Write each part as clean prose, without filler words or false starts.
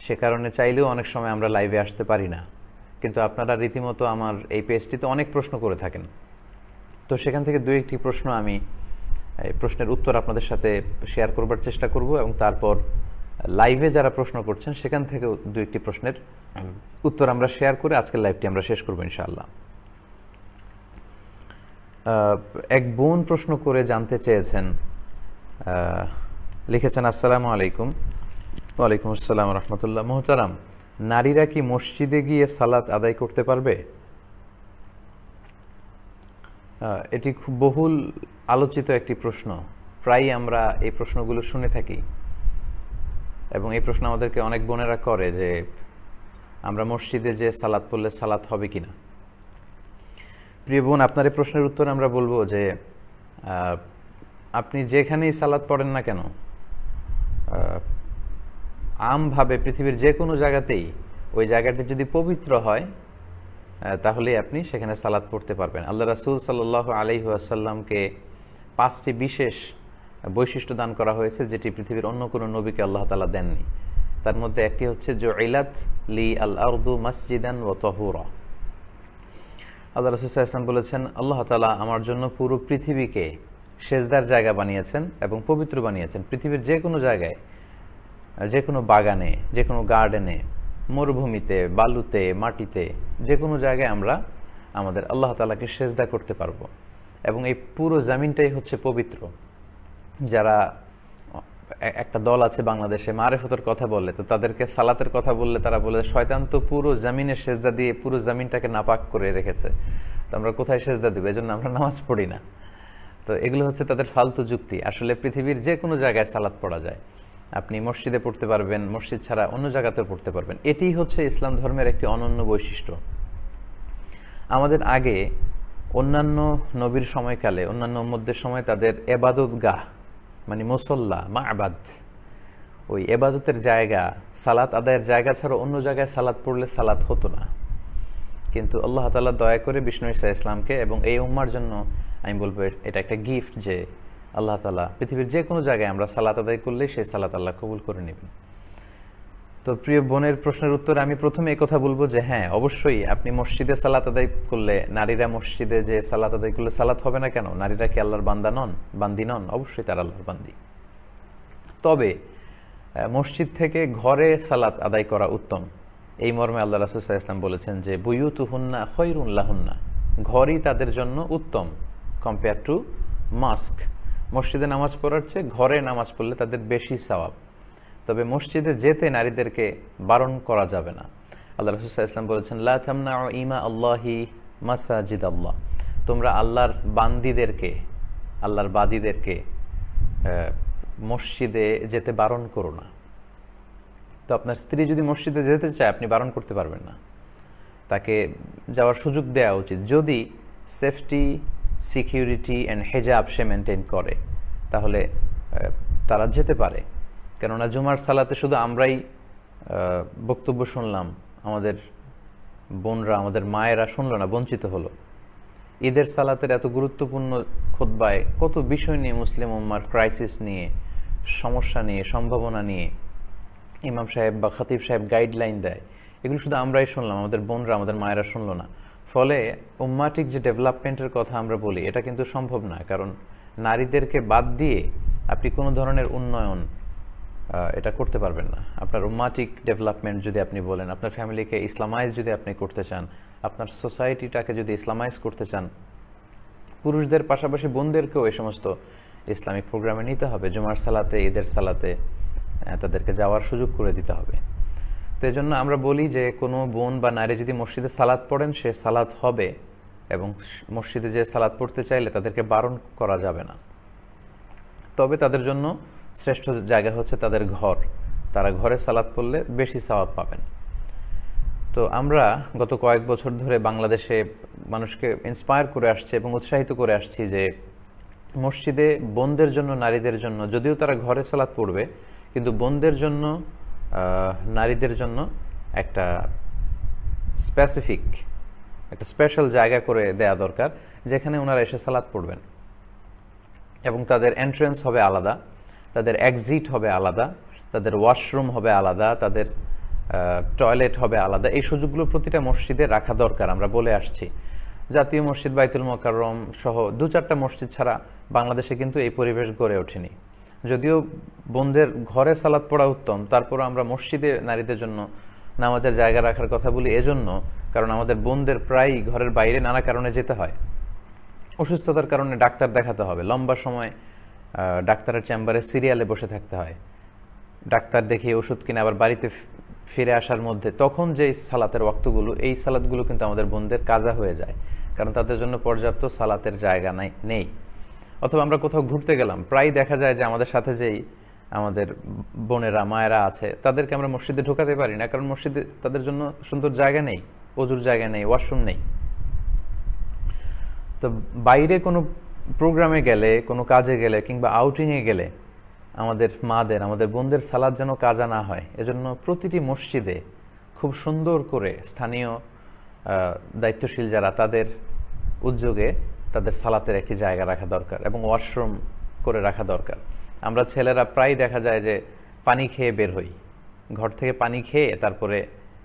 সে কারণে চাইলেও অনেক সময় আমরা লাইভে আসতে পারি না, কিন্তু আপনারা রীতিমতো আমার এই পেজটিতে অনেক প্রশ্ন করে থাকেন। তো সেখান থেকে দুই একটি প্রশ্ন আমি প্রশ্নের উত্তর আপনাদের সাথে শেয়ার করবার চেষ্টা করব, এবং তারপর লাইভে যারা প্রশ্ন করছেন সেখান থেকে দুই একটি প্রশ্নের উত্তর আমরা শেয়ার করে আজকের লাইভটি আমরা শেষ করবো ইনশাআল্লাহ। এক বোন প্রশ্ন করে জানতে চেয়েছেন, লিখেছেন, আসসালামু আলাইকুম। ওয়ালাইকুম আসসালাম রহমতুল্লাহ। মোহতারাম, নারীরা কি মসজিদে গিয়ে সালাত আদায় করতে পারবে? এটি খুব বহুল আলোচিত একটি প্রশ্ন। প্রায়ই আমরা এই প্রশ্নগুলো শুনে থাকি, এবং এই প্রশ্ন আমাদেরকে অনেক বোনেরা করে যে আমরা মসজিদে যে সালাত পড়লে সালাত হবে কিনা। প্রিয় বোন, আপনার এই প্রশ্নের উত্তর আমরা বলবো যে আপনি যেখানেই সালাত পড়েন না কেন, আমভাবে পৃথিবীর যে কোনো জায়গাতেই ওই জায়গাটি যদি পবিত্র হয় তাহলে আপনি সেখানে সালাত পড়তে পারবেন। আল্লাহ রাসূল সাল্লাল্লাহু আলাইহি ওয়াসাল্লামকে 5টি বিশেষ বৈশিষ্ট্য দান করা হয়েছে যেটি পৃথিবীর অন্য কোনো নবীকে আল্লাহ তাআলা দেননি। তার মধ্যে একটি হচ্ছে জুইলাত লি আল আরদু মাসজিদান ওয়া তাহুরা। আল্লাহ রাসূল সাল্লাল্লাহু আলাইহি ওয়াসাল্লাম বলেছেন, আল্লাহ তাআলা আমার জন্য পুরো পৃথিবীকে সেজদার জায়গা বানিয়েছেন এবং পবিত্র বানিয়েছেন। পৃথিবীর যে কোনো জায়গায়, যে কোনো বাগানে, যে কোনো গার্ডেনে, মরুভূমিতে, বালুতে, মাটিতে, যে কোনো জায়গায় আমরা আমাদের আল্লাহ তাআলাকে সেজদা করতে পারবো, এবং এই পুরো জমিনটাই হচ্ছে পবিত্র। যারা একটা দল আছে বাংলাদেশে মারেফতের কথা বলে, তো তাদেরকে সালাতের কথা বললে তারা বলে শয়তান তো পুরো জমিনের সেজদা দিয়ে পুরো জমিনটাকে নাপাক করে রেখেছে, তো আমরা কোথায় সেজদা দেবো, এজন্য আমরা নামাজ পড়ি না। তো এগুলো হচ্ছে তাদের ফালতু যুক্তি। আসলে পৃথিবীর যে কোনো জায়গায় সালাত পড়া যায়। আপনি মসজিদে পড়তে পারবেন, মসজিদ ছাড়া অন্য জায়গাতেও পড়তে পারবেন। এটি হচ্ছে ইসলাম ধর্মের একটি অনন্য বৈশিষ্ট্য। আমাদের আগে অন্যান্য নবীর সময়কালে, অন্যান্য উম্মতদের সময় তাদের এবাদতগাহ মানে মুসল্লা, মা'বাদ, ওই এবাদতের জায়গা, সালাত আদায়ের জায়গা ছাড়া অন্য জায়গায় সালাত পড়লে সালাত হতো না। কিন্তু আল্লাহ তাআলা দয়া করে বিষ্ণু ঈসা ইসলামকে, এবং এই উম্মার জন্য আমি বলবো এটা একটা গিফট যে আল্লাহ তাআলা পৃথিবীর যে কোনো জায়গায় আমরা সালাত আদায় করলে সেই সালাত আল্লাহ কবুল করে নেবেন। তো প্রিয় বোনের প্রশ্নের উত্তরে আমি প্রথমে এই কথা বলবো যে হ্যাঁ, অবশ্যই আপনি মসজিদে সালাত আদায় করলে, নারীরা মসজিদে যে সালাত আদায় করলে সালাত হবে না কেন? নারীরা কি আল্লাহর বান্দা নন, বান্দি নন? অবশ্যই তারা আল্লাহর বান্দি। তবে মসজিদ থেকে ঘরে সালাত আদায় করা উত্তম, এই মর্মে আল্লাহ রাসূল সাল্লাল্লাহু আলাইহি ওয়াসাল্লাম বলেছেন যে বুয়ুতুহুন্না খায়রুন লাহুন্না, ঘরই তাদের জন্য উত্তম কম্পেয়ার টু মস্ক। মসজিদে নামাজ পড়ার চেয়ে ঘরে নামাজ পড়লে তাদের বেশি সওয়াব। তবে মসজিদে যেতে নারীদেরকে বারণ করা যাবে না। আল্লাহ রাসূল সাল্লাল্লাহু আলাইহি ওয়াসাল্লাম বলেছেন, লা তামনাউ ইমা আল্লাহি মাসাজিদ আল্লাহ, তোমরা আল্লাহর বান্দীদেরকে, আল্লাহর বাদীদেরকে মসজিদে যেতে বারণ করো না। তো আপনার স্ত্রী যদি মসজিদে যেতে চায়, আপনি বারণ করতে পারবেন না, তাকে যাওয়ার সুযোগ দেওয়া উচিত। যদি সেফটি, সিকিউরিটি অ্যান্ড হেজাব সে মেনটেন করে, তাহলে তারা যেতে পারে। কেননা জুমার সালাতে শুধু আমরাই বক্তব্য শুনলাম, আমাদের বোনরা, আমাদের মায়েরা শুনলো না, বঞ্চিত হলো। ঈদের সালাতের এত গুরুত্বপূর্ণ খুতবায় কত বিষয় নিয়ে, মুসলিম উম্মার ক্রাইসিস নিয়ে, সমস্যা নিয়ে, সম্ভাবনা নিয়ে ইমাম সাহেব বা খতিব সাহেব গাইডলাইন দেয়, এগুলো শুধু আমরাই শুনলাম, আমাদের বোনরা, আমাদের মায়েরা শুনলো না। ফলে উম্মাটিক যে ডেভেলপমেন্টের কথা আমরা বলি, এটা কিন্তু সম্ভব না। কারণ নারীদেরকে বাদ দিয়ে আপনি কোনো ধরনের উন্নয়ন এটা করতে পারবেন না। আপনার উম্মাটিক ডেভেলপমেন্ট যদি আপনি বলেন, আপনার ফ্যামিলিকে ইসলামাইজ যদি আপনি করতে চান, আপনার সোসাইটিটাকে যদি ইসলামাইজ করতে চান, পুরুষদের পাশাপাশি বোনদেরকেও এই সমস্ত ইসলামিক প্রোগ্রামে নিতে হবে। জুমার সালাতে, ঈদের সালাতে তাদেরকে যাওয়ার সুযোগ করে দিতে হবে। তো এই জন্য আমরা বলি যে কোনো বোন বা নারী যদি মসজিদে সালাত পড়েন, সে সালাত হবে, এবং মসজিদে যে সালাত পড়তে চাইলে তাদেরকে বারণ করা যাবে না। তবে তাদের জন্য শ্রেষ্ঠ জায়গা হচ্ছে তাদের ঘর। তারা ঘরে সালাত পড়লে বেশি সওয়াব পাবেন। তো আমরা গত কয়েক বছর ধরে বাংলাদেশে মানুষকে ইন্সপায়ার করে আসছে এবং উৎসাহিত করে আসছি যে মসজিদে বোনদের জন্য, নারীদের জন্য, যদিও তারা ঘরে সালাত পড়বে, কিন্তু বোনদের জন্য, নারীদের জন্য একটা স্পেশাল জায়গা করে দেয়া দরকার, যেখানে ওনারা এসে সালাত পড়বেন, এবং তাদের এন্ট্রেন্স হবে আলাদা, তাদের এক্সিট হবে আলাদা, তাদের ওয়াশরুম হবে আলাদা, তাদের টয়লেট হবে আলাদা, এই সুযোগগুলো প্রতিটা মসজিদে রাখা দরকার। আমরা বলে আসছি জাতীয় মসজিদ বাইতুল মোকাররম সহ 2-4টা মসজিদ ছাড়া বাংলাদেশে কিন্তু এই পরিবেশ গড়ে ওঠেনি। যদিও বোনদের ঘরে সালাত পড়া উত্তম, তারপর আমরা মসজিদে নারীদের জন্য নামাজের জায়গা রাখার কথা বলি এজন্য, কারণ আমাদের বোনদের প্রায়ই ঘরের বাইরে নানা কারণে যেতে হয়। অসুস্থতার কারণে ডাক্তার দেখাতে হবে, লম্বা সময় ডাক্তারের চেম্বারে সিরিয়ালে বসে থাকতে হয়, ডাক্তার দেখিয়ে ওষুধ কিনে আবার বাড়িতে ফিরে আসার মধ্যে তখন যে সালাতের ওয়াক্তগুলো, এই সালাতগুলো কিন্তু আমাদের বোনদের কাজা হয়ে যায়, কারণ তাদের জন্য পর্যাপ্ত সালাতের জায়গা নেই। অথবা আমরা কোথাও ঘুরতে গেলাম, প্রায় দেখা যায় যে আমাদের সাথে যেই আমাদের বোনেরা মায়েরা আছে তাদেরকে আমরা মসজিদে ঢোকাতে পারি না, কারণ মসজিদে তাদের জন্য সুন্দর জায়গা নেই, অজুর জায়গা নেই, ওয়াশরুম নেই। তো বাইরে কোনো প্রোগ্রামে গেলে, কোনো কাজে গেলে কিংবা আউটিংয়ে গেলে আমাদের মাদের, আমাদের বোনদের সালাত যেন কাজা না হয়, এজন্য প্রতিটি মসজিদে খুব সুন্দর করে স্থানীয় দায়িত্বশীল যারা তাদের উদ্যোগে তাদের সালাতের একটি জায়গা রাখা দরকার এবং ওয়াশরুম করে রাখা দরকার। আমরা ছেলেরা প্রায় দেখা যায় যে পানি খেয়ে বের হই, ঘর থেকে পানি খেয়ে তারপরে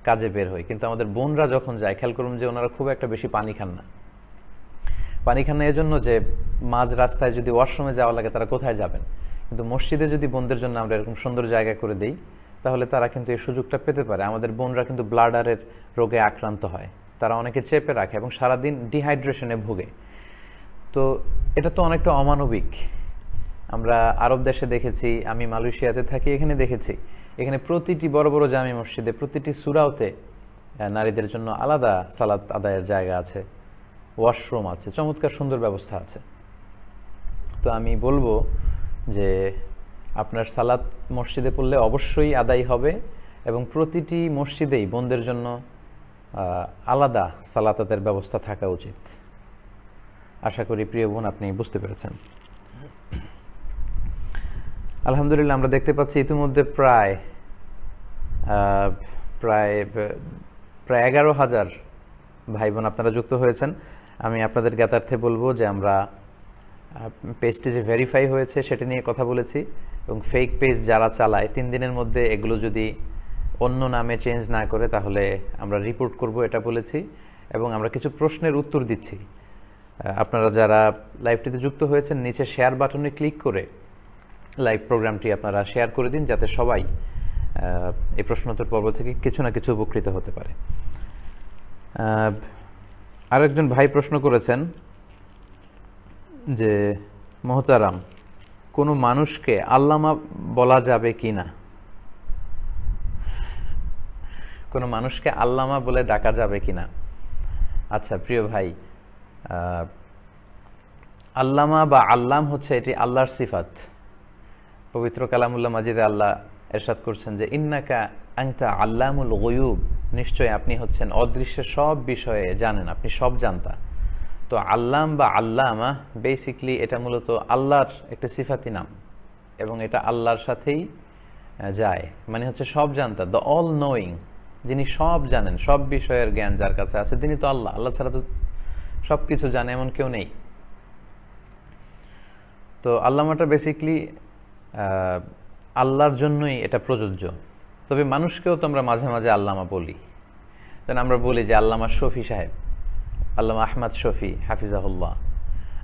কাজে বের হই, কিন্তু আমাদের বোনরা যখন যায় খেয়াল করুন যে ওনারা খুব একটা বেশি পানি খান না। পানি খান না এজন্য যে মাঝ রাস্তায় যদি ওয়াশরুমে যাওয়া লাগে তারা কোথায় যাবেন, কিন্তু মসজিদে যদি বোনদের জন্য আমরা এরকম সুন্দর জায়গা করে দিই তাহলে তারা কিন্তু এই সুযোগটা পেতে পারে। আমাদের বোনরা কিন্তু ব্লাডারের রোগে আক্রান্ত হয়, তারা অনেকে চেপে রাখে এবং সারাদিন ডিহাইড্রেশনে ভোগে। তো এটা তো অনেকটা অমানবিক। আমরা আরব দেশে দেখেছি, আমি মালয়েশিয়াতে থাকি, এখানে দেখেছি, এখানে প্রতিটি বড় বড় জামি মসজিদে প্রতিটি সূরাতে নারীদের জন্য আলাদা সালাত আদায়ের জায়গা আছে, ওয়াশরুম আছে, চমৎকার সুন্দর ব্যবস্থা আছে। তো আমি বলবো যে আপনার সালাত মসজিদে পড়লে অবশ্যই আদায় হবে এবং প্রতিটি মসজিদেই বোনদের জন্য আলাদা সালাত আদায়ের ব্যবস্থা থাকা উচিত। আশা করি প্রিয় বোন আপনি বুঝতে পেরেছেন। আলহামদুলিল্লাহ, আমরা দেখতে পাচ্ছি ইতিমধ্যে প্রায় 11,000 ভাই বোন আপনারা যুক্ত হয়েছেন। আমি আপনাদের জ্ঞাতার্থে বলবো যে আমরা পেজটি যে ভেরিফাই হয়েছে সেটা নিয়ে কথা বলেছি এবং ফেক পেজ যারা চালায় 3 দিনের মধ্যে এগুলো যদি অন্য নামে চেঞ্জ না করে তাহলে আমরা রিপোর্ট করব এটা বলেছি এবং আমরা কিছু প্রশ্নের উত্তর দিচ্ছি। আপনারা যারা লাইভটিতে যুক্ত হয়েছেন নিচে শেয়ার বাটনে ক্লিক করে লাইভ প্রোগ্রামটি আপনারা শেয়ার করে দিন, যাতে সবাই এই প্রশ্নোত্তর পর্ব থেকে কিছু না কিছু উপকৃত হতে পারে। আরেকজন ভাই প্রশ্ন করেছেন যে মোহতারাম, কোনো মানুষকে আল্লামা বলা যাবে কি না? কোনো মানুষকে আল্লামা বলে ডাকা যাবে কি না? আচ্ছা প্রিয় ভাই, আল্লামা বা আল্লাম হচ্ছে এটি আল্লাহর সিফাত। পবিত্র কালামুল্লাহ মাজিদে আল্লাহ ইরশাদ করছেন যে ইন্নাকা আনতা আল্লামুল গুয়ুব, নিশ্চয় আপনি হচ্ছেন অদৃশ্যের সব বিষয়ে জানেন, আপনি সব জানতা। তো আল্লাম বা আল্লামা বেসিকলি এটা মূলত আল্লাহর একটা সিফাতি নাম এবং এটা আল্লাহর সাথেই যায়, মানে হচ্ছে সব জানতা, দ্য অল নোয়িং, যিনি সব জানেন, সব বিষয়ের জ্ঞান যার কাছে আছে তিনি তো আল্লাহ। আল্লাহ ছাড়া তো সব কিছু জানে এমন কেউ নেই। তো আল্লামাটা বেসিকলি আল্লাহর জন্যই এটা প্রযোজ্য। তবে মানুষকেও তো আমরা মাঝে মাঝে আল্লামা বলি, যেন আমরা বলি যে আল্লামা শফি সাহেব, আল্লামা আহমদ শফি হাফিজাহুল্লাহ,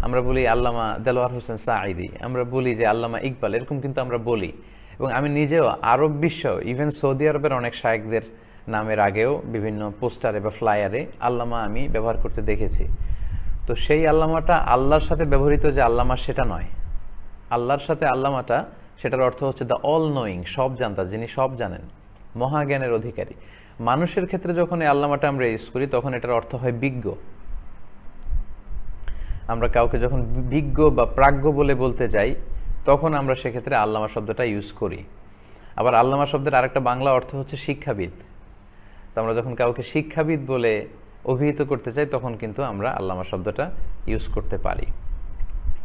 আমরা বলি আল্লামা দেলোয়ার হোসেন সাঈদি, আমরা বলি যে আল্লামা ইকবাল, এরকম কিন্তু আমরা বলি। এবং আমি নিজেও আরব বিশ্ব, ইভেন সৌদি আরবের অনেক শায়েখদের নামের আগেও বিভিন্ন পোস্টারে বা ফ্লায়ারে আল্লামা আমি ব্যবহার করতে দেখেছি। তো সেই আল্লামাটা আল্লাহর সাথে ব্যবহৃত যে আল্লামা সেটা নয়, আল্লাহর সাথে আল্লামাটা সেটার অর্থ হচ্ছে দ্য অল নোয়িং, সব জানতা, যিনি সব জানেন, মহাজ্ঞানের অধিকারী। মানুষের ক্ষেত্রে যখন এই আল্লামাটা আমরা ইউজ করি তখন এটার অর্থ হয় বিজ্ঞ। আমরা কাউকে যখন বিজ্ঞ বা প্রাজ্ঞ বলে বলতে যাই তখন আমরা সেক্ষেত্রে আল্লামা শব্দটা ইউজ করি। আবার আল্লামা শব্দের আরেকটা বাংলা অর্থ হচ্ছে শিক্ষাবিদ। তো আমরা যখন কাউকে শিক্ষাবিদ বলে অভিহিত করতে চাই তখন কিন্তু আমরা আল্লামা শব্দটা ইউজ করতে পারি।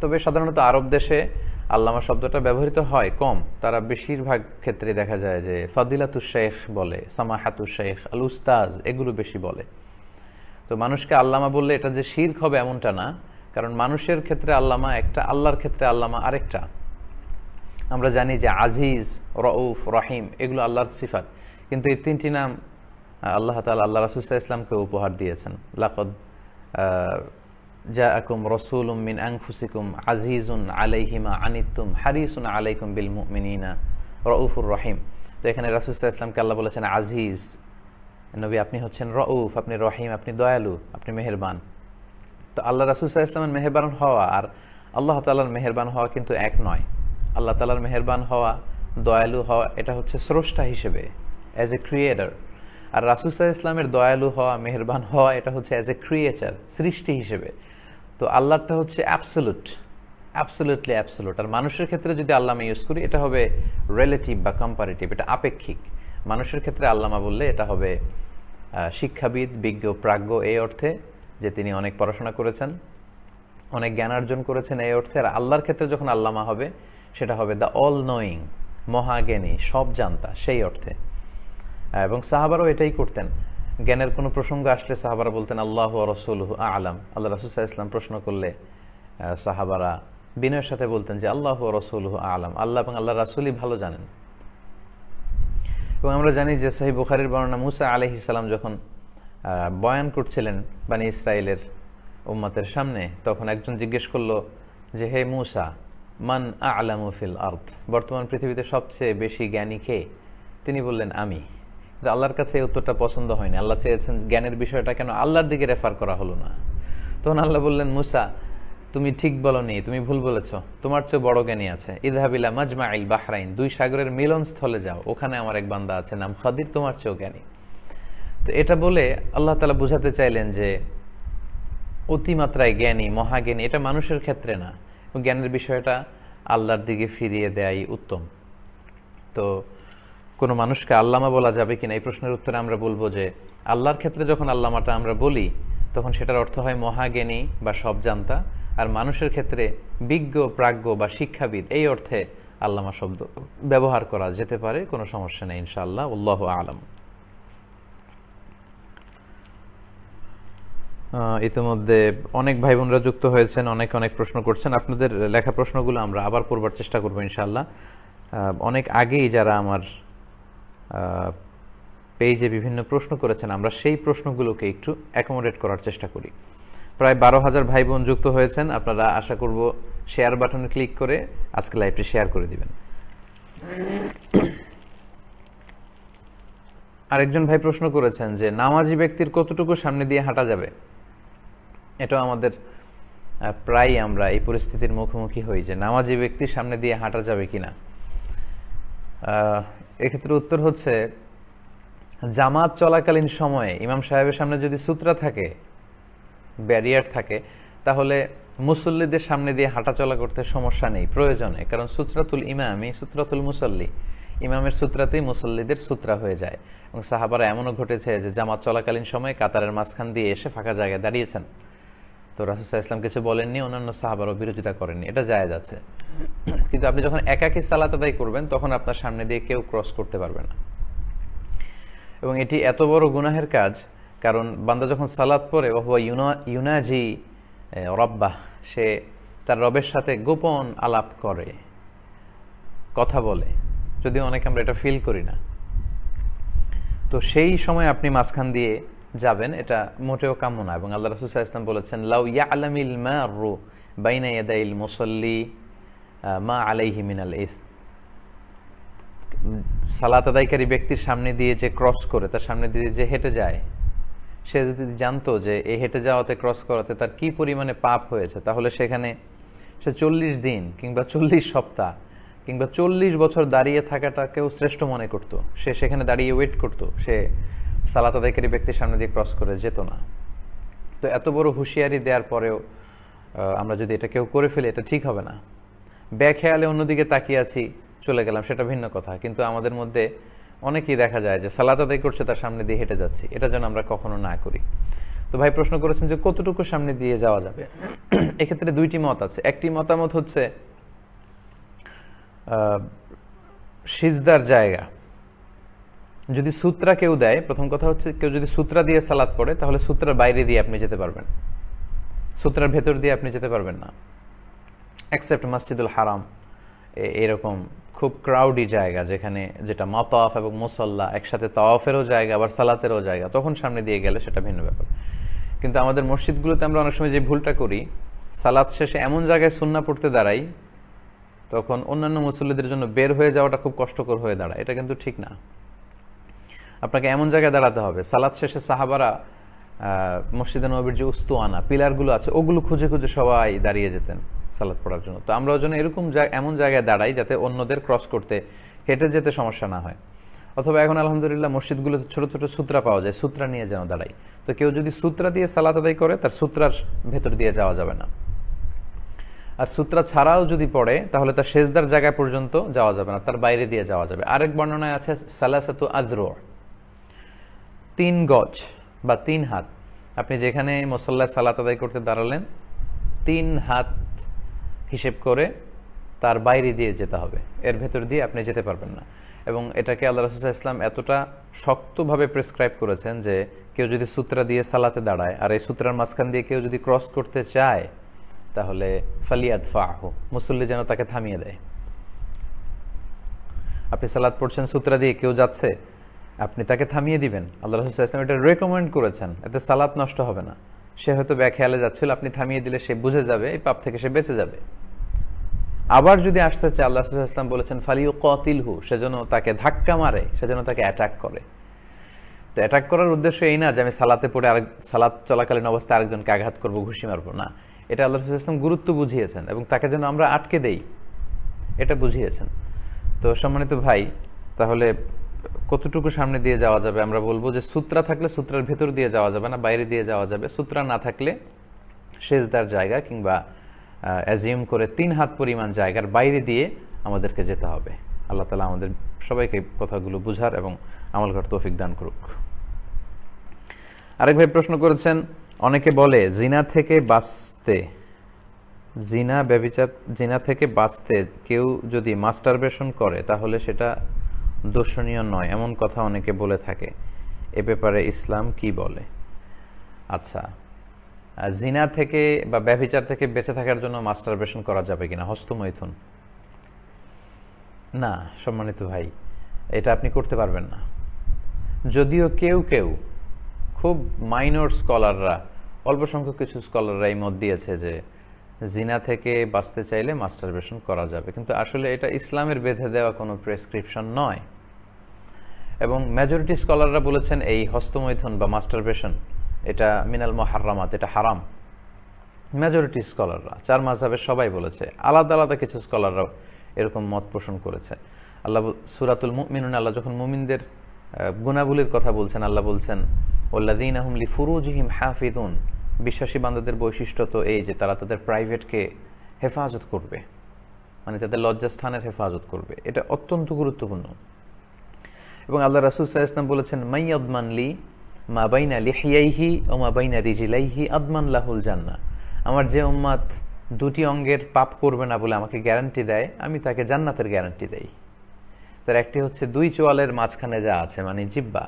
তবে সাধারণত আরব দেশে আল্লামা শব্দটা ব্যবহৃত হয় কম, তারা বেশিরভাগ ক্ষেত্রে দেখা যায় যে ফাদিলাতুশ শেখ বলে, সামাহাতুশ শেখ, আল উস্তাজ, এগুলো বেশি বলে। তো মানুষকে আল্লামা বললে এটা যে শিরক হবে এমনটা না, কারণ মানুষের ক্ষেত্রে আল্লামা একটা, আল্লাহর ক্ষেত্রে আল্লামা আরেকটা। আমরা জানি যে আজিজ, রউফ, রহিম এগুলো আল্লাহর সিফাত, কিন্তু এই 3টি নাম আল্লাহ তাআলা আল্লাহ রাসূল সাল্লাল্লাহু আলাইহি ওয়াসাল্লামকে উপহার দিয়েছেন। লাকাদ জাআকুম রাসূলুম মিন আনফুসিকুম আজিজুন আলাইহি মা আনিতুম হারিসুন আলাইকুম বিল মুমিনিনা রাউফুর রহিম। তো এখানে রাসূল সাল্লাল্লাহু আলাইহি ওয়াসাল্লামকে আল্লাহ বলেছেন আজিজ, নবী আপনি হচ্ছেন রউফ, আপনি রহিম, আপনি দয়ালু, আপনি মেহেরবান। তো আল্লাহ রাসূল সাল্লাল্লাহু আলাইহি ওয়াসাল্লামের মেহেরবান হওয়া আর আল্লাহ তাআলার মেহেরবান হওয়া কিন্তু এক নয়। আল্লাহ তাআলার মেহেরবান হওয়া, দয়ালু হওয়া, এটা হচ্ছে স্রষ্টা হিসেবে, অ্যাজ এ ক্রিয়েটর। আর রাসূল সাল্লাল্লাহু আলাইহি ওয়াসাল্লামের দয়ালু হওয়া, মেহেরবান হওয়া, এটা হচ্ছে অ্যাজ এ ক্রিয়েচার, সৃষ্টি হিসেবে। তো আল্লাহটা হচ্ছে অ্যাবসলিউটলি অ্যাবসলিউট। আর মানুষের ক্ষেত্রে যদি আল্লামা ইউজ করি, এটা হবে রিলেটিভ বা কম্পারেটিভ, এটা আপেক্ষিক। মানুষের ক্ষেত্রে আল্লামা বললে এটা হবে শিক্ষাবিদ, বিজ্ঞ, প্রাজ্ঞ এই অর্থে যে তিনি অনেক পড়াশোনা করেছেন, অনেক জ্ঞানার্জন করেছেন এই অর্থে। আর আল্লাহর ক্ষেত্রে যখন আল্লামা হবে, সেটা হবে দ্য অল নোয়িং, মহাজ্ঞানী, সব জানতা, সেই অর্থে। এবং সাহাবারাও এটাই করতেন। জ্ঞানের কোনো প্রসঙ্গ আসলে সাহাবারা বলতেন আল্লাহু ওয়া রাসূলুহু আ'লাম। আল্লাহ রাসূল সাল্লাল্লাহু আলাইহি ওয়াসাল্লাম প্রশ্ন করলে সাহাবারা বিনয়ের সাথে বলতেন যে আল্লাহু ওয়া রাসূলুহু আ'লাম, আল্লাহ এবং আল্লাহর রাসূলই ভালো জানেন। এবং আমরা জানি যে সহিহ বুখারীর বর্ণনা, মুসা আলাইহিস সালাম যখন বয়ান করছিলেন বনি ইসরাইলের উম্মতের সামনে, তখন একজন জিজ্ঞেস করলো যে হে মুসা, মান আ'লামু ফিল আরদ, বর্তমান পৃথিবীতে সবচেয়ে বেশি জ্ঞানী কে? তিনি বললেন আমি। কিন্তু আল্লাহর কাছে এই উত্তরটা পছন্দ হয়নি। আল্লাহ চেয়েছেন জ্ঞানের বিষয়টা কেন আল্লাহর দিকে রেফার করা হলো না। তখন আল্লাহ বললেন, মুসা তুমি ঠিক বলনি, তুমি ভুল বলেছ, তোমার চেয়ে বড় জ্ঞানী আছে। ইযহাব ইলা মাজমাইল বাহরাইন, দুই সাগরের মিলনস্থলে যাও, ওখানে আমার এক বান্দা আছে নাম খাদির, তোমার চেয়েও জ্ঞানী। তো এটা বলে আল্লাহ তাআলা বুঝাতে চাইলেন যে অতিমাত্রায় জ্ঞানী, মহাজ্ঞানী, এটা মানুষের ক্ষেত্রে না, জ্ঞানের বিষয়টা আল্লাহর দিকে ফিরিয়ে দেয়াই উত্তম। তো কোনো মানুষকে আল্লামা বলা যাবে কিনা, এই প্রশ্নের উত্তরে আমরা বলবো যে আল্লাহর ক্ষেত্রে যখন আল্লামাটা আমরা বলি, তখন সেটার অর্থ হয় মহাজ্ঞানী বা সব জানতা। আর মানুষের ক্ষেত্রে বিজ্ঞ, প্রাজ্ঞ বা শিক্ষাবিদ, এই অর্থে আল্লামা শব্দ ব্যবহার করা যেতে পারে, কোনো সমস্যা নেই ইনশাআল্লাহ। আল্লাহু আ'লাম। ইতিমধ্যে অনেক ভাই বোনরা যুক্ত হয়েছেন, অনেক প্রশ্ন করছেন। আপনাদের লেখা প্রশ্নগুলো আমরা আবার পড়বার চেষ্টা করবো ইনশাআল্লাহ। অনেক আগেই যারা আমার পেজে বিভিন্ন প্রশ্ন করেছেন, আমরা সেই প্রশ্নগুলোকে একটু অ্যাকোমোডেট করার চেষ্টা করি। প্রায় 12,000 ভাই বোন যুক্ত হয়েছেন। আপনারা আশা করব শেয়ার বাটনে ক্লিক করে আজকে লাইভটি শেয়ার করে দিবেন। আরেকজন ভাই প্রশ্ন করেছেন যে নামাজি ব্যক্তির কতটুকু সামনে দিয়ে হাঁটা যাবে। এটা আমাদের প্রায় আমরা এই পরিস্থিতির মুখোমুখি হই যে নামাজি ব্যক্তির সামনে দিয়ে হাঁটা যাবে কিনা। এক্ষেত্রে উত্তর হচ্ছে, জামাত চলাকালীন সময়ে ইমাম সাহেবের সামনে যদি সূত্রা থাকে, ব্যারিয়ার থাকে, তাহলে মুসল্লিদের সামনে দিয়ে হাঁটাচলা করতে সমস্যা নেই, প্রয়োজনে। কারণ সূত্রাতুল ইমামি সূত্রাতুল মুসল্লি, ইমামের সূত্রাতেই মুসল্লিদের সূত্রা হয়ে যায়। এবং সাহাবারা এমনও ঘটেছে যে জামাত চলাকালীন সময়ে কাতারের মাঝখান দিয়ে এসে ফাঁকা জায়গায় দাঁড়িয়েছেন। তো রাসূল সাল্লাল্লাহু আলাইহি ওয়াসাল্লাম কিছু বলেননি, অন্যান্য সাহাবারাও বিরোধিতা করেননি, এটা জায়েজ আছে। কিন্তু আপনি যখন একাকী সালাত আদায় করবেন, তখন আপনার সামনে দিয়ে কেউ ক্রস করতে পারবে না। এবং এটি এত বড় গুনাহের কাজ, কারণ বান্দা যখন সালাত পড়ে, ওহুয়া ইউনাজি রব্বাহ, সে তার রবের সাথে গোপন আলাপ করে, কথা বলে, যদিও অনেকে আমরা এটা ফিল করি না। তো সেই সময় আপনি মাঝখান দিয়ে যাবেন, এটা মোটেও কাম্য না। এবং আল্লাহ রাসূল সাল্লাল্লাহু আলাইহি ওয়াসাল্লাম বলেছেন, লাউ ইয়ালামিল মারু বাইনা ইয়াদাইল মুসাল্লি মা আলাইহি মিনাল ইসম, সালাত আদায়কারী ব্যক্তির সামনে দিয়ে যে ক্রস করে, তার সামনে দিয়ে যে হেঁটে যায়, সে যদি জানতো যে এই হেঁটে যাওয়াতে, ক্রস করাতে তার কি পরিমাণে পাপ হয়েছে, তাহলে সেখানে সে 40 দিন কিংবা 40 সপ্তাহ কিংবা 40 বছর দাঁড়িয়ে থাকাটাকেও শ্রেষ্ঠ মনে করতো। সে সেখানে দাঁড়িয়ে ওয়েট করতো, সে সালাত আদায়কারী ব্যক্তির সামনে দিয়ে ক্রস করে যেত না। তো এত বড় হুঁশিয়ারি দেওয়ার পরেও আমরা যদি এটা কেউ করে ফেলি, এটা ঠিক হবে না। বেখেয়ালে অন্যদিকে তাকিয়ে আছি, চলে গেলাম, সেটা ভিন্ন কথা। কিন্তু আমাদের মধ্যে অনেকেই দেখা যায় যে সালাত আদায় করছে, তার সামনে দিয়ে হেঁটে যাচ্ছি, এটা যেন আমরা কখনো না করি। তো ভাই প্রশ্ন করেছেন যে কতটুকু সামনে দিয়ে যাওয়া যাবে। এক্ষেত্রে দুইটি মত আছে। একটি মতামত হচ্ছে সিজদার জায়গা যদি সূত্রা কেউ দেয়, প্রথম কথা হচ্ছে কেউ যদি সূত্রা দিয়ে সালাত পড়ে, তাহলে সূত্রার বাইরে দিয়ে আপনি যেতে পারবেন, সূত্রার ভেতর দিয়ে আপনি যেতে পারবেন না, এক্সেপ্ট মসজিদুল হারাম এরকম খুব ক্রাউডি জায়গা, যেটা মাতাফ এবং মুসাল্লা একসাথে, তাওয়াফেরও জায়গা আবার সালাতেরও জায়গা, তখন সামনে দিয়ে গেলে সেটা ভিন্ন ব্যাপার। কিন্তু আমাদের মসজিদগুলোতে আমরা অনেক সময় যে ভুলটা করি, সালাত শেষে এমন জায়গায় সুন্নাহ পড়তে দাঁড়াই তখন অন্যান্য মুসল্লিদের জন্য বের হয়ে যাওয়াটা খুব কষ্টকর হয়ে দাঁড়ায়। এটা কিন্তু ঠিক না। আপনাকে এমন জায়গায় দাঁড়াতে হবে, সালাত শেষে সাহাবারা মসজিদে নববীর যে উস্তুয়ানা পিলারগুলো আছে ওগুলো খুঁজে খুঁজে সবাই দাঁড়িয়ে যেতেন সালাত পড়ার জন্য। তো আমরাও যেন এমন জায়গায় দাঁড়াই যাতে অন্যদের ক্রস করতে, হেঁটে যেতে সমস্যা না হয়। অথবা এখন আলহামদুলিল্লাহ মসজিদগুলোতে ছোট ছোট সূত্রা পাওয়া যায়, সূত্রা নিয়ে যেন দাঁড়াই। তো কেউ যদি সূত্রা দিয়ে সালাত আদায় করে তার সূত্রার ভেতর দিয়ে যাওয়া যাবে না, আর সূত্রা ছাড়াও যদি পড়ে তাহলে তার সেজদার জায়গা পর্যন্ত যাওয়া যাবে না, তার বাইরে দিয়ে যাওয়া যাবে। আরেক বর্ণনায় আছে সালাসাতু আযরু, 3 গজ বা 3 হাত। আপনি যেখানে মুসাল্লায় সালাত আদায় করতে দাঁড়ালেন 3 হাত হিসেব করে তার বাইরে দিয়ে যেতে হবে, এর ভেতর দিয়ে আপনি যেতে পারবেন না। এবং এটাকে আল্লাহ রাসূল সাল্লাল্লাহু আলাইহি ওয়াসাল্লাম এতটা শক্তভাবে প্রেসক্রাইব করেছেন যে কেউ যদি সূত্রা দিয়ে সালাতে দাঁড়ায় আর এই সূত্রার মাঝখান দিয়ে কেউ যদি ক্রস করতে চায় তাহলে ফালিয়াদফাহু, মুসল্লি যেন তাকে থামিয়ে দেয়। আপনি সালাত পড়ছেন, সূত্রা দিয়ে কেউ যাচ্ছে, আপনি তাকে থামিয়ে দিবেন। আল্লাহ রাসূল সাল্লাল্লাহু আলাইহি ওয়াসাল্লাম এটা রেকমেন্ড করেছেন, এতে সালাত নষ্ট হবে না। সে হয়তো ব্যাখেয়ালে যাচ্ছিল, আপনি থামিয়ে দিলে সে বুঝে যাবে, এই পাপ থেকে সে বেঁচে যাবে। আবার যদি আসতে চায়, আল্লাহ রাসূল সাল্লাল্লাহু আলাইহি ওয়াসাল্লাম বলেছেন ফালিয়ুকাতিলহু, সেজন্য তাকে ধাক্কা মারে, সেজন্য তাকে অ্যাটাক করে। তো অ্যাটাক করার উদ্দেশ্য এই না যে আমি সালাতে পড়ে সালাত চলাকালীন অবস্থায় আরেকজনকে আঘাত করবো, ঘুষি মারবো না। এটা আল্লাহ রাসূল সাল্লাল্লাহু আলাইহি ওয়াসাল্লাম গুরুত্ব বুঝিয়েছেন এবং তাকে যেন আমরা আটকে দেই এটা বুঝিয়েছেন। তো সম্মানিত ভাই, তাহলে কতটুকু সামনে দিয়ে যাওয়া যাবে? আমরা বলবো যে সূত্রা থাকলে সূত্রার ভেতর দিয়ে যাওয়া যাবে না, বাইরে দিয়ে যাওয়া যাবে। সূত্রা না থাকলে সেজদার জায়গা কিংবা অ্যাজিউম করে 3 হাত পরিমাণ জায়গার বাইরে দিয়ে আমাদেরকে যেতে হবে। আল্লাহ তাআলা আমাদের সবাইকে কথাগুলো বুঝার এবং আমল করার তৌফিক দান করুক। আরেক ভাই প্রশ্ন করেছেন, অনেকে বলে জিনা থেকে বাঁচতে কেউ যদি মাস্টারবেশন করে তাহলে সেটা দোষণীয় নয়, এমন কথা অনেকে বলে থাকে। এ ব্যাপারে ইসলাম কি বলে? আচ্ছা, জিনা থেকে বা ব্যভিচার থেকে বেঁচে থাকার জন্য মাস্টারবেশন করা যাবে কিনা, হস্তমৈথুন? না সম্মানিত ভাই, এটা আপনি করতে পারবেন না। যদিও কেউ কেউ খুব মাইনর স্কলাররা, অল্প সংখ্যক কিছু স্কলাররা এই মত দিয়েছে যে জিনা থেকে বাঁচতে চাইলে মাস্টারবেশন করা যাবে, কিন্তু আসলে এটা ইসলামের বেঁধে দেওয়া কোনো প্রেসক্রিপশন নয়। এবং মেজরিটি স্কলাররা বলেছেন এই হস্তমৈথুন বা মাস্টারবেশন এটা মিনাল মুহাররামাত, এটা হারাম। মেজরিটি স্কলাররা, 4 মাযহাবের সবাই বলেছে। আলাদা আলাদা কিছু স্কলাররাও এরকম মত পোষণ করেছে। আল্লাহ সূরাতুল মুমিনুন, আল্লাহ যখন মুমিনদের গুনাহগুলির কথা বলছেন, আল্লাহ বলছেন ওয়াল্লাযীনা হুম লিফুরুজিহিম হাফিযুন, বিশ্বাসী বান্দাদের বৈশিষ্ট্য তো এই যে তারা তাদের প্রাইভেটকে হেফাজত করবে, মানে তাদের লজ্জাস্থানের হেফাজত করবে। এটা অত্যন্ত গুরুত্বপূর্ণ। এবং আল্লাহ রাসূল সাল্লাল্লাহু আলাইহি ওয়াসাল্লাম বলেছেন মাইয়াদমান লি মা বাইনা লিহিয়াইহি ওয়া মা বাইনা রিজলাইহি আদমান লাহুল জান্নাহ, আমার যে উম্মত 2টি অঙ্গের পাপ করবে না বলে আমাকে গ্যারান্টি দেয়, আমি তাকে জান্নাতের গ্যারান্টি দেই। তার একটি হচ্ছে 2 চোয়ালের মাঝখানে যা আছে মানে জিহ্বা,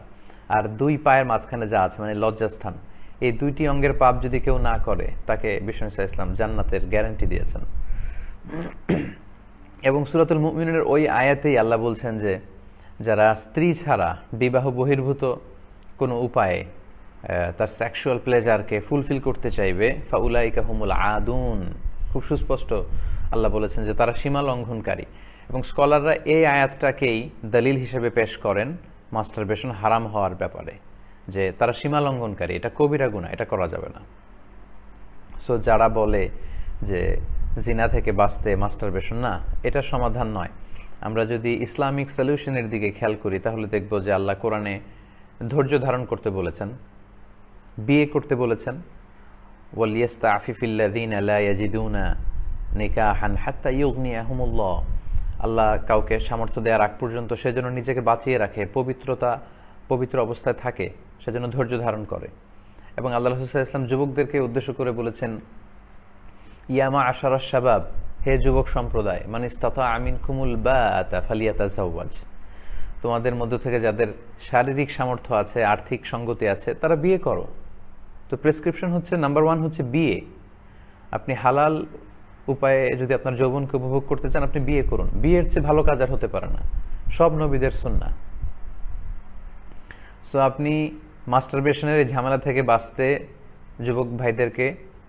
আর 2 পায়ের মাঝখানে যা আছে মানে লজ্জাস্থান। এই 2টি অঙ্গের পাপ যদি কেউ না করে তাকে বিষ্ণু ইসলাম জান্নাতের গ্যারান্টি দিয়েছেন। এবং সূরাতুল মুমিনুনের ওই আয়াতেই আল্লাহ বলছেন যে যারা স্ত্রী ছাড়া বিবাহ বহির্ভূত কোনো উপায়ে তার সেক্সুয়াল প্লেজারকে ফুলফিল করতে চাইবে ফাউলাইকা হুমুল আদুন, খুব সুস্পষ্ট আল্লাহ বলেছেন যে তারা সীমা লঙ্ঘনকারী। এবং স্কলাররা এই আয়াতটাকেই দলিল হিসেবে পেশ করেন মাস্টারবেশন হারাম হওয়ার ব্যাপারে, যে তারা সীমা লঙ্ঘনকারী, এটা কবিরা গুনাহ, এটা করা যাবে না। সো যারা বলে যে জিনা থেকে বাঁচতে মাস্টারবেশন, না, এটা সমাধান নয়। আমরা যদি ইসলামিক সলিউশনের দিকে খেয়াল করি তাহলে দেখব যে আল্লাহ কোরআনে ধৈর্য ধারণ করতে বলেছেন, বিয়ে করতে বলেছেন, ওয়ালিয়াস্তাফিফিল্লাযীনা লা ইয়াজিদুনা নিকাহান হাত্তা ইউগনিয়াহুমুল্লাহ, আল্লাহ কাউকে সামর্থ্য দেওয়ার আগ পর্যন্ত সেজন্য নিজেকে বাঁচিয়ে রাখে, পবিত্র অবস্থায় থাকে, সেজন্য ধৈর্য ধারণ করে। এবং আল্লাহ রাসূল সাল্লাল্লাহু আলাইহি ওয়াসাল্লাম যুবকদেরকে উদ্দেশ্য করে বলেছেন ইয়া মা'আশারাশ শাবাব, হে যুবক সম্প্রদায়, মান ইসতাতা মিনকুমুল বাআতা ফালিয়াতাযাওয়াজ, তোমাদের মধ্য থেকে যাদের শারীরিক সামর্থ্য আছে, আর্থিক সঙ্গতি আছে, তারা বিয়ে করো। তো প্রেসক্রিপশন হচ্ছে নাম্বার 1 হচ্ছে বিয়ে। আপনি হালাল উপায়ে যদি আপনার যৌবনকে উপভোগ করতে চান, আপনি বিয়ে করুন। বিয়ের চেয়ে ভালো কাজ আর হতে পারে না, সব নবীদের সুন্নাহ। সো আপনি মাস্টারবেশনের এই ঝামেলা থেকে বাঁচতে যুবক ভাইদেরকে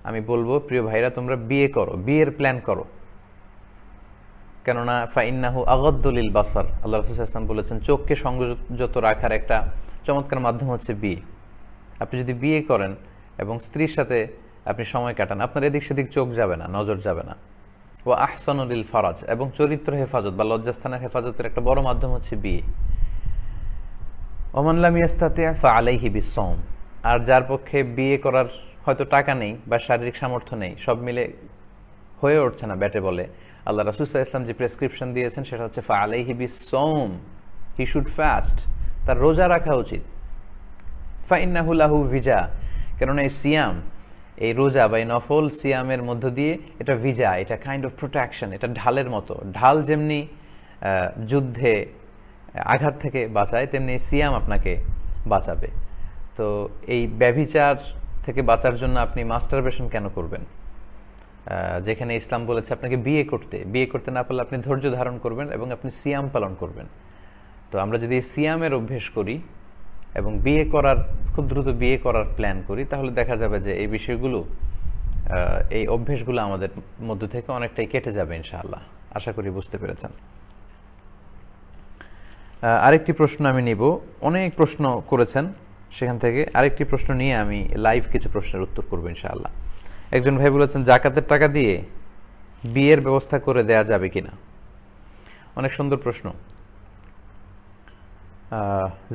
আমি বলবো, প্রিয় ভাইরা, তোমরা বিয়ে করো, বিয়ের প্ল্যান করো। কেননা ফাইন্নাহু আগাদ্দুল লিল বাসার, আল্লাহ রাসূল সাল্লাল্লাহু আলাইহি ওয়াসাল্লাম বলেছেন, চোখকে সংযত রাখার একটা চমৎকার মাধ্যম হচ্ছে বিয়ে। আপনি যদি বিয়ে করেন এবং স্ত্রীর সাথে আপনি সময় কাটান, আপনার এদিক সেদিক চোখ যাবে না, নজর যাবে না। ওয়া আহসানু লিল ফারাজ, এবং চরিত্র হেফাজত বা লজ্জাস্থানের হেফাজতের একটা বড় মাধ্যম হচ্ছে বিয়ে। ওমান লাম ইয়াস্তাতি' ফাআলাইহি বিসসাওম, আর যার পক্ষে বিয়ে করার হয়তো টাকা নেই বা শারীরিক সামর্থ্য নেই, সব মিলে হয়ে উঠছে না ব্যাটে বলে, আল্লাহ রাসূল সাল্লাল্লাহু আলাইহি ওয়াসাল্লাম যে প্রেসক্রিপশন দিয়েছেন সেটা হচ্ছে ফাআলাইহি বিসসাওম, হি শুড ফাস্ট, তার রোজা রাখা উচিত। ফাইন্নাহু লাহু ভিজা, কেননা এই সিয়াম, এই রোজা বা এই নফল সিয়ামের মধ্য দিয়ে এটা ভিজা, এটা কাইন্ড অফ প্রোটেকশন, এটা ঢালের মতো। ঢাল যেমনি যুদ্ধে আঘাত থেকে বাঁচায়, তেমনি সিয়াম আপনাকে বাঁচাবে। তো এই ব্যভিচার থেকে বাঁচার জন্য আপনি মাস্টারবেশন কেন করবেন, যেখানে ইসলাম বলেছে আপনাকে বিয়ে করতে না পারলে আপনি ধৈর্য ধারণ করবেন এবং আপনি সিয়াম পালন করবেন। তো আমরা যদি সিয়ামের অভ্যেস করি এবং খুব দ্রুত বিয়ে করার প্ল্যান করি, তাহলে দেখা যাবে যে এই বিষয়গুলো, এই অভ্যেসগুলো আমাদের মধ্য থেকে অনেকটাই কেটে যাবে ইনশাআল্লাহ। আশা করি বুঝতে পেরেছেন। আরেকটি প্রশ্ন আমি নিব, অনেক প্রশ্ন করেছেন, সেখান থেকে আরেকটি প্রশ্ন নিয়ে আমি লাইভ কিছু প্রশ্নের উত্তর করব ইনশাআল্লাহ। একজন ভাই বলেছেন, জাকাতের টাকা দিয়ে বিয়ের ব্যবস্থা করে দেয়া যাবে কিনা? অনেক সুন্দর প্রশ্ন।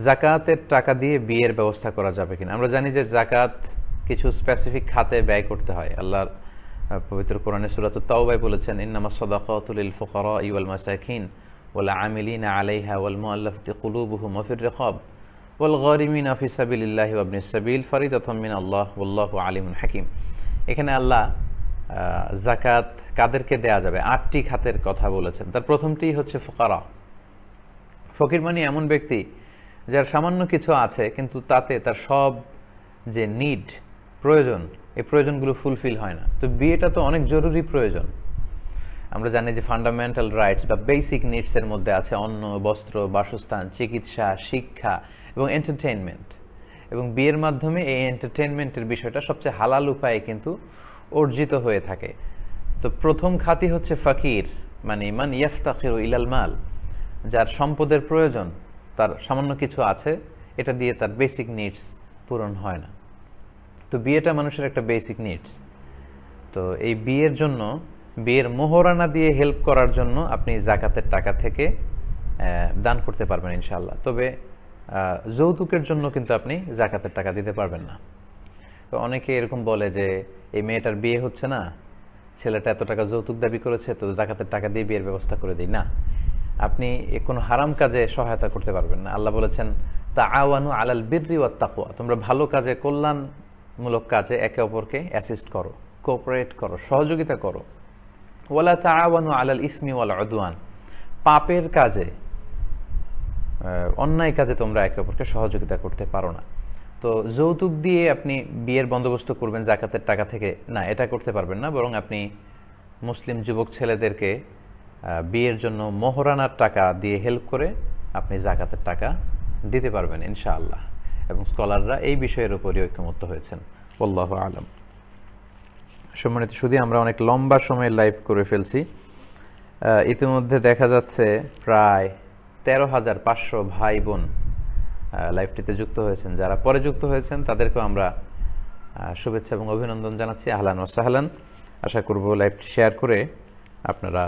জাকাতের টাকা দিয়ে বিয়ের ব্যবস্থা করা যাবে কিনা? আমরা জানি যে জাকাত কিছু স্পেসিফিক খাতে ব্যয় করতে হয়। আল্লাহর পবিত্র কোরআনে সূরাতুত তাওবায় বলেছেন, ইন্নামাস সাদাকাতু লিল ফুকারাই ওয়াল মাসাকিন ওয়াল আমিলিনা আলাইহা ওয়াল মুআল্লাফাতি কুলুবুহুম ওয়া ফির রিকাব ওয়াল গারিমিনা ফি সাবিলিল্লাহি ওয়া ইবনিস সাবিল ফারিদাতাম মিনাল্লাহ ওয়াল্লাহু আলিমুন হাকিম। এখানে আল্লাহ জাকাত কাদেরকে দেয়া যাবে 8টি খাতের কথা বলেছেন। তার প্রথমটি হচ্ছে ফুকারা। ফকির মানে এমন ব্যক্তি যার সামান্য কিছু আছে, কিন্তু তাতে তার সব যে নিড, প্রয়োজন, এই প্রয়োজনগুলো ফুলফিল হয় না। তো বিয়েটা তো অনেক জরুরি প্রয়োজন। আমরা জানি যে ফান্ডামেন্টাল রাইটস বা বেসিক নিডসের মধ্যে আছে অন্ন, বস্ত্র, বাসস্থান, চিকিৎসা, শিক্ষা এবং এন্টারটেইনমেন্ট। এবং বিয়ের মাধ্যমে এই এন্টারটেইনমেন্টের বিষয়টা সবচেয়ে হালাল উপায়ে কিন্তু অর্জিত হয়ে থাকে। তো প্রথম খাতই হচ্ছে ফকির, মানে মান ইয়াফতাকিরু ইলাল মাল, যার সম্পদের প্রয়োজন, তার সামান্য কিছু আছে, এটা দিয়ে তার বেসিক নিডস পূরণ হয় না। তো বিয়েটা মানুষের একটা বেসিক নিডস। তো এই বিয়ের জন্য, বিয়ের মোহরানা দিয়ে হেল্প করার জন্য আপনি জাকাতের টাকা থেকে দান করতে পারবেন ইনশাআল্লাহ। তবে যৌতুকের জন্য কিন্তু আপনি জাকাতের টাকা দিতে পারবেন না। তো অনেকে এরকম বলে যে এই মেয়েটার বিয়ে হচ্ছে না, ছেলেটা এত টাকা যৌতুক দাবি করেছে, তো জাকাতের টাকা দিয়ে বিয়ের ব্যবস্থা করে দিই না। আপনি কোনো হারাম কাজে সহায়তা করতে পারবেন না। আল্লাহ বলেছেন, তাআওয়ানু আলাল বিররি ওয়াত তাকওয়া, তোমরা ভালো কাজে, কল্যাণমূলক কাজে একে অপরকে অ্যাসিস্ট করো, কোঅপারেট করো, সহযোগিতা করো। ওয়ালা তাআওয়ানু আলাল ইসমি ওয়াল উদওয়ান, পাপের কাজে, অন্যায় কাজে তোমরা একে অপরকে সহযোগিতা করতে পারো না। তো যৌতুক দিয়ে আপনি বিয়ের বন্দোবস্ত করবেন জাকাতের টাকা থেকে, না, এটা করতে পারবেন না। বরং আপনি মুসলিম যুবক ছেলেদেরকে বিয়ের জন্য মোহরানার টাকা দিয়ে হেল্প করে আপনি জাকাতের টাকা দিতে পারবেন ইনশাআল্লাহ। এবং স্কলাররা এই বিষয়ের উপরই ঐকমত্য হয়েছেন। আল্লাহু আলাম। সম্মানিত শুধু আমরা অনেক লম্বা সময় লাইভ করে ফেলছি। ইতিমধ্যে দেখা যাচ্ছে প্রায় 13,500 ভাই বোন লাইভটিতে যুক্ত হয়েছেন। যারা পরে যুক্ত হয়েছেন তাদেরকেও আমরা শুভেচ্ছা এবং অভিনন্দন জানাচ্ছি। আহলান ওয়া সাহলান। আশা করব লাইভটি শেয়ার করে আপনারা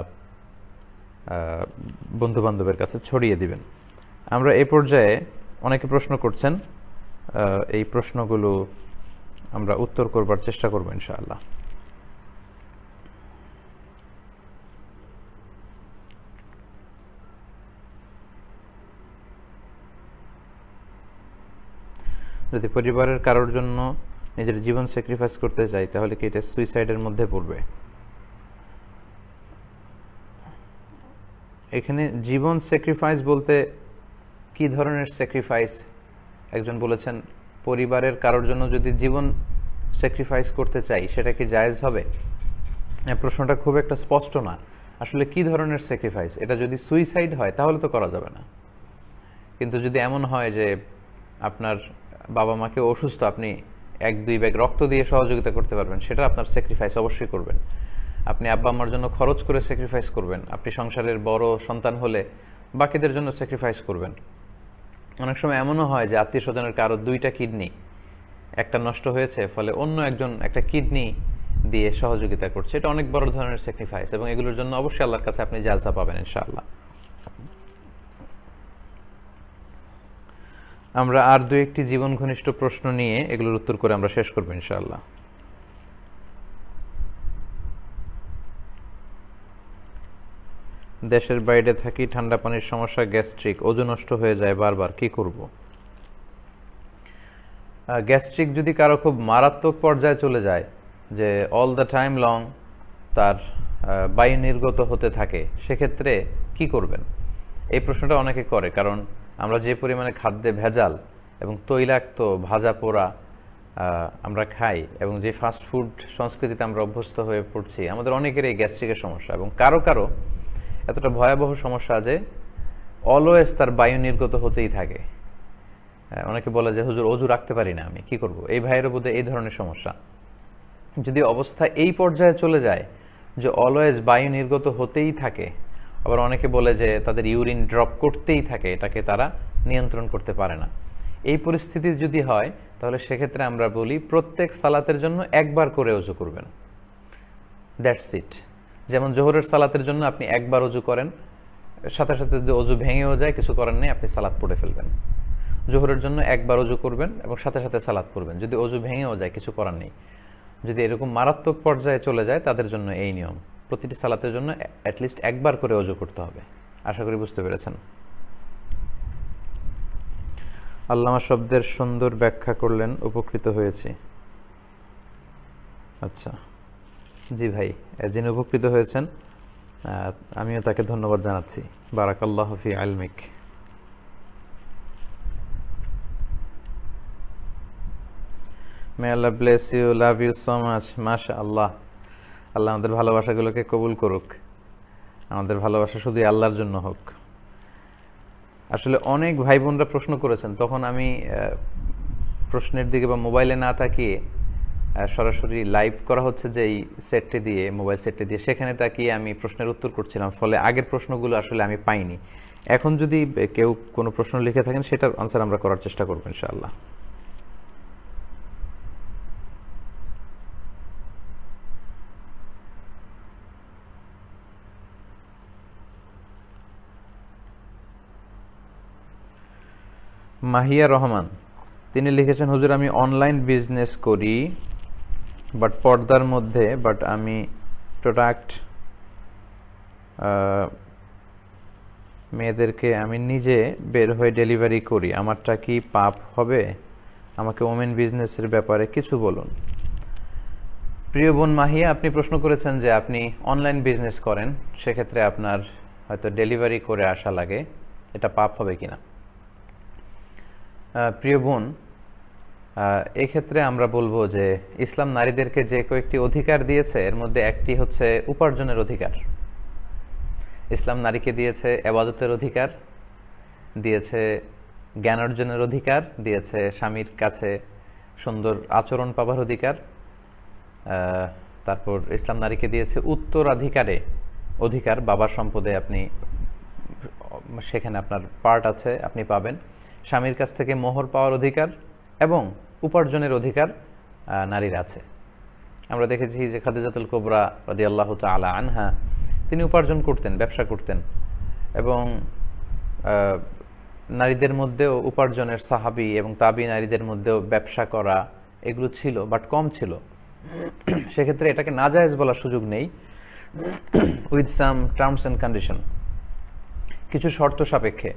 বন্ধু বান্ধবের কাছে ছড়িয়ে দিবেন। আমরা এই পর্যায়ে অনেকে প্রশ্ন করছেন, এই প্রশ্নগুলো আমরা উত্তর করবার চেষ্টা করব ইনশাআল্লাহ। যদি পরিবারের কারোর জন্য নিজের জীবন স্যাক্রিফাইস করতে চাই, তাহলে কি এটা সুইসাইডের মধ্যে পড়বে? এখানে জীবন স্যাক্রিফাইস বলতে কি ধরনের স্যাক্রিফাইস? একজন বলেছেন পরিবারের কারোর জন্য যদি জীবন স্যাক্রিফাইস করতে চাই, সেটা কি জায়েজ হবে? প্রশ্নটা খুব একটা স্পষ্ট না, আসলে কি ধরনের স্যাক্রিফাইস। এটা যদি সুইসাইড হয় তাহলে তো করা যাবে না, কিন্তু যদি এমন হয় যে আপনার বাবা মাকে অসুস্থ, আপনি 1-2 ব্যাগ রক্ত দিয়ে সহযোগিতা করতে পারবেন, সেটা আপনার স্যাক্রিফাইস অবশ্যই করবেন। আপনি আব্বা আম্মার জন্য খরচ করে স্যাক্রিফাইস করবেন, আপনি সংসারের বড় সন্তান হলে বাকিদের জন্য স্যাক্রিফাইস করবেন। অনেক সময় এমনও হয় যে আত্মীয় স্বজনের কারো 2টা কিডনি, একটা নষ্ট হয়েছে, ফলে অন্য একজন একটা কিডনি দিয়ে সহযোগিতা করছে, এটা অনেক বড় ধরনের স্যাক্রিফাইস, এবং এগুলোর জন্য অবশ্যই আল্লাহর কাছে আপনি জাযা পাবেন ইনশাআল্লাহ। আমরা আর 2-1টি জীবন ঘনিষ্ঠ প্রশ্ন নিয়ে এগুলোর উত্তর করে আমরা শেষ করবো ইনশাআল্লাহ। দেশের বাইরে থাকি, ঠান্ডা পানির সমস্যা, গ্যাস্ট্রিক, ওজন নষ্ট হয়ে যায় বারবার, কি করব? গ্যাস্ট্রিক যদি কারো খুব মারাত্মক পর্যায়ে চলে যায়, যে অল দ্য টাইম লং তার বায়ু নির্গত হতে থাকে, সেক্ষেত্রে কি করবেন? এই প্রশ্নটা অনেকে করে, কারণ আমরা যে পরিমাণে খাদ্যে ভেজাল এবং তৈলাক্ত ভাজা পোড়া আমরা খাই, এবং যে ফাস্ট ফুড সংস্কৃতিতে আমরা অভ্যস্ত হয়ে পড়ছি, আমাদের অনেকের এই গ্যাস্ট্রিকের সমস্যা, এবং কারো কারো এতটা ভয়াবহ সমস্যা যে অলওয়েজ তার বায়ু নির্গত হতেই থাকে। অনেকে বলে যে হুজুর অজু রাখতে পারি না, আমি কি করব? এই ভাইয়ের বোধে এই ধরনের সমস্যা। যদি অবস্থা এই পর্যায়ে চলে যায় যে অলওয়েজ বায়ু নির্গত হতেই থাকে, আবার অনেকে বলে যে তাদের ইউরিন ড্রপ করতেই থাকে, এটাকে তারা নিয়ন্ত্রণ করতে পারে না, এই পরিস্থিতি যদি হয়, তাহলে সেক্ষেত্রে আমরা বলি প্রত্যেক সালাতের জন্য একবার করে ওযু করবেন, দ্যাটস ইট। যেমন জোহরের সালাতের জন্য আপনি একবার ওযু করেন, সাথে সাথে যদি ওযু ভেঙেও যায় কিছু করার নেই, আপনি সালাত পড়ে ফেলবেন। জোহরের জন্য একবার ওযু করবেন এবং সাথে সাথে সালাত পড়বেন, যদি ওযু ভেঙেও যায় কিছু করার নেই। যদি এরকম মারাত্মক পর্যায়ে চলে যায় তাদের জন্য এই নিয়ম, প্রতিটি সালাতের জন্য অ্যাটলিস্ট একবার করে ওযু করতে হবে। আশা করি বুঝতে পেরেছেন। আল্লামা শব্দের সুন্দর ব্যাখ্যা করলেন, উপকৃত হয়েছি। আচ্ছা, জি ভাই, যিনি উপকৃত হয়েছেন আমিও তাকে ধন্যবাদ জানাচ্ছি। বারাকাল্লাহু ফি ইলমিক। May Allah bless you, love you so much. মাশাআল্লাহ, আল্লাহ আমাদের ভালোবাসাগুলোকে কবুল করুক, আমাদের ভালোবাসা শুধু আল্লাহর জন্য হোক। আসলে অনেক ভাই বোনরা প্রশ্ন করেছেন, তখন আমি প্রশ্নের দিকে বা মোবাইলে না তাকিয়ে সরাসরি লাইভ করা হচ্ছে যে এই সেটটি দিয়ে, মোবাইল সেটটি দিয়ে, সেখানে তাকিয়ে আমি প্রশ্নের উত্তর করছিলাম, ফলে আগের প্রশ্নগুলো আসলে আমি পাইনি। এখন যদি কেউ কোনো প্রশ্ন লিখে থাকেন সেটার আনসার আমরা করার চেষ্টা করবো ইনশাআল্লাহ। মাহিয়া রহমান তিনি লিখেছেন, হুজুর আমি অনলাইন বিজনেস করি বাট পর্দার মধ্যে, বাট আমি প্রোডাক্ট মেয়েদেরকে আমি নিজে বের হয়ে ডেলিভারি করি, আমারটা কি পাপ হবে? আমাকে ওমেন বিজনেসের ব্যাপারে কিছু বলুন। প্রিয় বোন মাহিয়া, আপনি প্রশ্ন করেছেন যে আপনি অনলাইন বিজনেস করেন, সেক্ষেত্রে আপনার হয়তো ডেলিভারি করে আসা লাগে, এটা পাপ হবে কিনা। প্রিয় বোন, এক্ষেত্রে আমরা বলবো যে ইসলাম নারীদেরকে যে কয়েকটি অধিকার দিয়েছে এর মধ্যে একটি হচ্ছে উপার্জনের অধিকার। ইসলাম নারীকে দিয়েছে ইবাদতের অধিকার, দিয়েছে জ্ঞান অর্জনের অধিকার, দিয়েছে স্বামীর কাছে সুন্দর আচরণ পাবার অধিকার, তারপর ইসলাম নারীকে দিয়েছে উত্তরাধিকারে অধিকার, বাবার সম্পদে আপনি সেখানে আপনার পার্ট আছে, আপনি পাবেন। স্বামীর কাছ থেকে মোহর পাওয়ার অধিকার এবং উপার্জনের অধিকার নারীর আছে। আমরা দেখেছি যে খাদিজাতুল কুবরা রাদিয়াল্লাহু তাআলা আনহা, তিনি উপার্জন করতেন, ব্যবসা করতেন, এবং নারীদের মধ্যেও উপার্জনের সাহাবী এবং তাবি নারীদের মধ্যেও ব্যবসা করা এগুলো ছিল, বাট কম ছিল। সেক্ষেত্রে এটাকে নাজায়েজ বলার সুযোগ নেই, with some terms and condition, কিছু শর্ত সাপেক্ষে।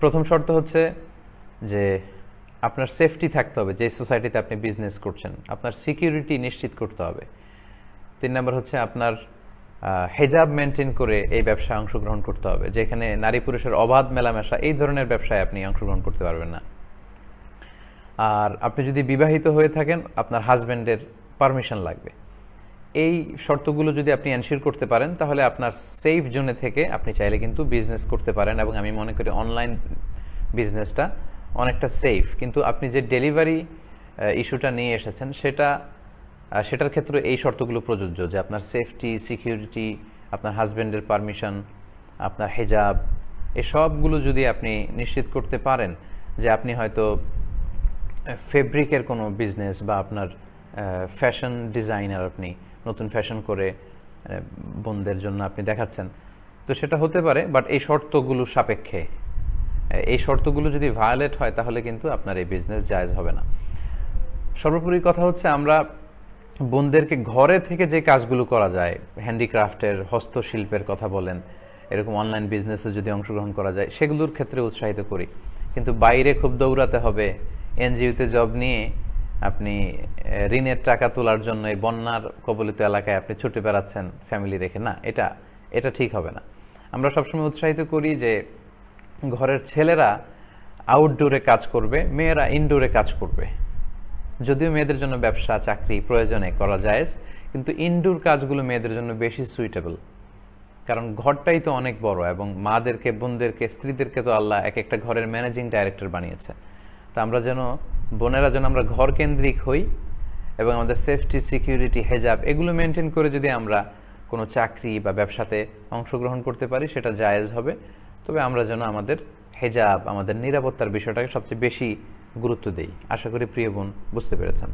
প্রথম শর্ত হচ্ছে যে আপনার সেফটি থাকতে হবে, যে সোসাইটিতে আপনি বিজনেস করছেন আপনার সিকিউরিটি নিশ্চিত করতে হবে। 3 নম্বর হচ্ছে আপনার হেজাব মেনটেন করে এই ব্যবসায় অংশগ্রহণ করতে হবে, যেখানে নারী পুরুষের অবাধ মেলামেশা, এই ধরনের ব্যবসায় আপনি অংশগ্রহণ করতে পারবেন না। আর আপনি যদি বিবাহিত হয়ে থাকেন আপনার হাজব্যান্ডের পারমিশন লাগবে। এই শর্তগুলো যদি আপনি এনশিওর করতে পারেন তাহলে আপনার সেফ জোনে থেকে আপনি চাইলে কিন্তু বিজনেস করতে পারেন, এবং আমি মনে করি অনলাইন বিজনেসটা অনেকটা সেফ। কিন্তু আপনি যে ডেলিভারি ইস্যুটা নিয়ে এসেছেন সেটার ক্ষেত্রে এই শর্তগুলো প্রযোজ্য, যে আপনার সেফটি, সিকিউরিটি, আপনার হাজব্যান্ডের পারমিশন, আপনার হেজাব, এই সবগুলো যদি আপনি নিশ্চিত করতে পারেন, যে আপনি হয়তো ফেব্রিকের কোনো বিজনেস বা আপনার ফ্যাশন ডিজাইনার, আপনি নতুন ফ্যাশন করে বোনদের জন্য আপনি দেখাচ্ছেন, তো সেটা হতে পারে, বাট এই শর্তগুলো সাপেক্ষে। এই শর্তগুলো যদি ভায়োলেট হয় তাহলে কিন্তু আপনার এই বিজনেস জায়েজ হবে না। সর্বোপরি কথা হচ্ছে, আমরা বোনদেরকে ঘরে থেকে যে কাজগুলো করা যায়, হ্যান্ডিক্রাফটের, হস্তশিল্পের কথা বলেন, এরকম অনলাইন বিজনেসে যদি অংশগ্রহণ করা যায় সেগুলোর ক্ষেত্রে উৎসাহিত করি। কিন্তু বাইরে খুব দৌড়াতে হবে, এনজিওতে জব নিয়ে আপনি ঋণের টাকা তোলার জন্য এই বন্যার কবলিত এলাকায় আপনি ছুটে বেড়াচ্ছেন ফ্যামিলি রেখে, না, এটা ঠিক হবে না। আমরা সবসময় উৎসাহিত করি যে ঘরের ছেলেরা আউটডোরে কাজ করবে, মেয়েরা ইনডোরে কাজ করবে। যদিও মেয়েদের জন্য ব্যবসা, চাকরি প্রয়োজনে করা যায়, কিন্তু ইনডোর কাজগুলো মেয়েদের জন্য বেশি সুইটেবল, কারণ ঘরটাই তো অনেক বড়, এবং মাদেরকে, বোনদেরকে, স্ত্রীদেরকে তো আল্লাহ এক একটা ঘরের ম্যানেজিং ডাইরেক্টর বানিয়েছে। তা আমরা যেন, বোনেরা যেন আমরা ঘর কেন্দ্রিক হই, এবং আমাদের সেফটি, সিকিউরিটি, হেজাব এগুলো মেনটেন করে যদি আমরা কোনো চাকরি বা ব্যবসাতে অংশগ্রহণ করতে পারি সেটা জায়েজ হবে। তবে আমরা যেন আমাদের হেজাব, আমাদের নিরাপত্তার বিষয়টাকে সবচেয়ে বেশি গুরুত্ব দেই। আশা করি প্রিয় বোন বুঝতে পেরেছেন।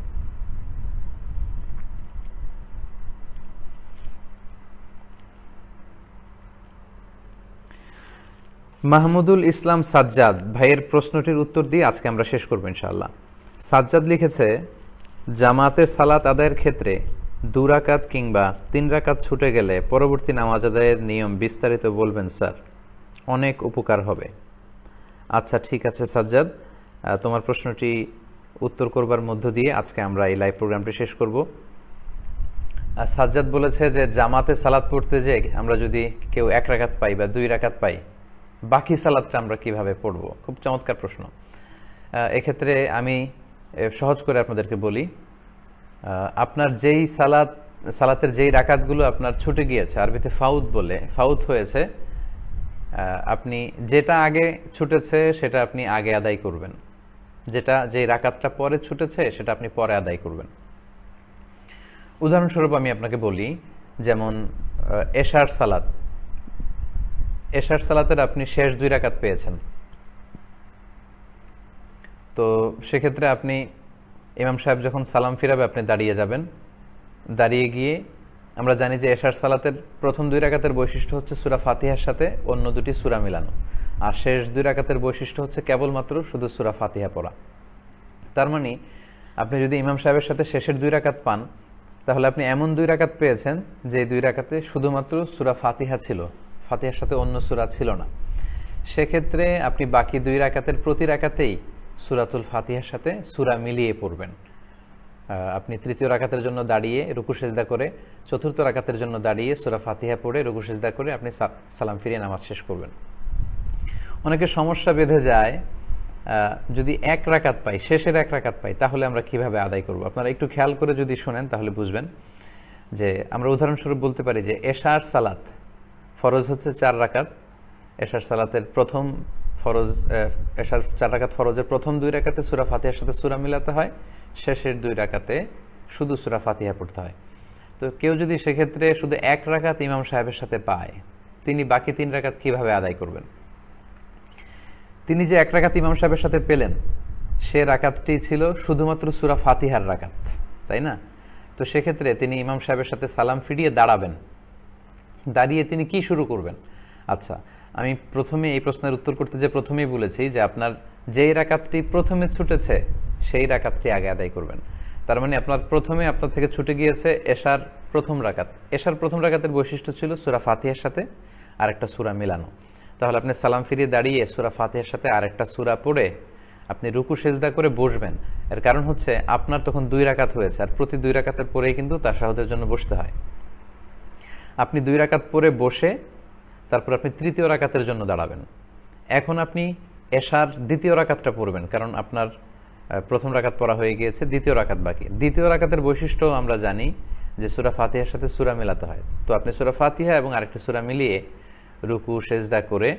মাহমুদুল ইসলাম সাজ্জাদ ভাইয়ের প্রশ্নটির উত্তর দিয়ে আজকে আমরা শেষ করব ইনশাআল্লাহ। সাজ্জাদ লিখেছে, জামাতে সালাত আদায়ের ক্ষেত্রে 2 রাকাত কিংবা 3 রাকাত ছুটে গেলে পরবর্তী নামাজ আদায়ের নিয়ম বিস্তারিত বলবেন স্যার, অনেক উপকার হবে। আচ্ছা, ঠিক আছে সাজ্জাদ, তোমার প্রশ্নটি উত্তর করবার মধ্য দিয়ে আজকে আমরা এই লাইভ প্রোগ্রামটি শেষ করব। সাজ্জাদ বলেছে যে জামাতে সালাত পড়তে যেয়ে আমরা যদি কেউ 1 রাকাত পাই বা 2 রাকাত পাই, বাকি সালাতটা আমরা কিভাবে পড়ব? খুব চমৎকার প্রশ্ন। এক্ষেত্রে আমি সহজ করে আপনাদেরকে বলি, আপনার যেই সালাতের যেই রাকাতগুলো আপনার ছুটে গিয়েছে, আরবিতে ফাউত বলে, ফাউত হয়েছে, আপনি যেটা আগে ছুটেছে সেটা আপনি আগে আদায় করবেন, যেই রাকাতটা পরে ছুটেছে সেটা আপনি পরে আদায় করবেন। উদাহরণস্বরূপ আমি আপনাকে বলি, যেমন এশার সালাতের আপনি শেষ 2 রাকাত পেয়েছেন, তো সেক্ষেত্রে আপনি, ইমাম সাহেব যখন সালাম ফিরাবে আপনি দাঁড়িয়ে যাবেন। দাঁড়িয়ে গিয়ে, আমরা জানি যে এশার সালাতের প্রথম 2 রাকাতের বৈশিষ্ট্য হচ্ছে সূরা ফাতিহার সাথে অন্য 2টি সূরা মিলানো, আর শেষ 2 রাকাতের বৈশিষ্ট্য হচ্ছে কেবলমাত্র শুধু সূরা ফাতিহা পড়া। তার মানে আপনি যদি ইমাম সাহেবের সাথে শেষের 2 রাকাত পান, তাহলে আপনি এমন 2 রাকাত পেয়েছেন যে 2 রাকাতে শুধুমাত্র সূরা ফাতিহা ছিল, ফাতিহার সাথে অন্য সূরা ছিল না। সেক্ষেত্রে আপনি বাকি 2 রাকাতের প্রতি রাকাতেই সূরাতুল ফাতিহার সাথে সূরা মিলিয়ে পড়বেন। আপনি 3য় রাকাতের জন্য দাঁড়িয়ে রুকু সেজদা করে, 4র্থ রাকাতের জন্য দাঁড়িয়ে সূরা ফাতিহা পড়ে রুকু সেজদা করে আপনি সালাম ফিরিয়ে নামাজ শেষ করবেন। অনেকের সমস্যা বেঁধে যায়, যদি 1 রাকাত পাই, শেষের 1 রাকাত পাই, তাহলে আমরা কিভাবে আদায় করব? আপনারা একটু খেয়াল করে যদি শোনেন তাহলে বুঝবেন যে আমরা উদাহরণস্বরূপ বলতে পারি যে এশার সালাত ফরজ হচ্ছে 4 রাকাত। এশার সালাতের প্রথম ফরজ, এশার 4 রাকাত ফরজের প্রথম 2 রাকাতে সূরা ফাতিহার সাথে সূরা মিলাতে হয়, শেষের 2 রাকাতে শুধু সূরা ফাতিহা পড়তে হয়। তো কেউ যদি সেক্ষেত্রে শুধু 1 রাকাত ইমাম সাহেবের সাথে পায়, তিনি বাকি 3 রাকাত কিভাবে আদায় করবেন? তিনি যে 1 রাকাত ইমাম সাহেবের সাথে পেলেন, সে রাকাতটি ছিল শুধুমাত্র সূরা ফাতিহার রাকাত, তাই না? তো সেক্ষেত্রে তিনি ইমাম সাহেবের সাথে সালাম ফিরিয়ে দাঁড়াবেন। দাঁড়িয়ে তিনি কি শুরু করবেন? আচ্ছা, আমি প্রথমে এই প্রশ্নের উত্তর করতে যে প্রথমেই বলেছি যে আপনার যেই রাকাতটি প্রথমে ছুটেছে সেই রাকাতটি আগে আদায় করবেন। তার মানে আপনার থেকে ছুটে গিয়েছে এশার প্রথম রাকাত। এশার প্রথম রাকাতের বৈশিষ্ট্য ছিল সূরা ফাতিহার সাথে আরেকটা সূরা মিলানো। তাহলে আপনি সালাম ফিরিয়ে দাঁড়িয়ে সূরা ফাতিহার সাথে আরেকটা সূরা পড়ে আপনি রুকু সেজদা করে বসবেন। এর কারণ হচ্ছে আপনার তখন 2 রাকাত হয়েছে, আর প্রতি 2 রাকাতের পরেই কিন্তু তাশাহুদের জন্য বসতে হয়। আপনি 2 রাকাত পরে বসে তারপর আপনি 3য় রাকাতের জন্য দাঁড়াবেন। এখন আপনি এশার 2য় রাকাতটা পড়বেন, কারণ আপনার প্রথম রাকাত পড়া হয়ে গিয়েছে, 2য় রাকাত বাকি। 2য় রাকাতের বৈশিষ্ট্য আমরা জানি যে সূরা ফাতিহার সাথে সূরা মেলাতে হয়। তো আপনি সূরা ফাতিহা এবং আরেকটি সূরা মিলিয়ে রুকু সেজদা করে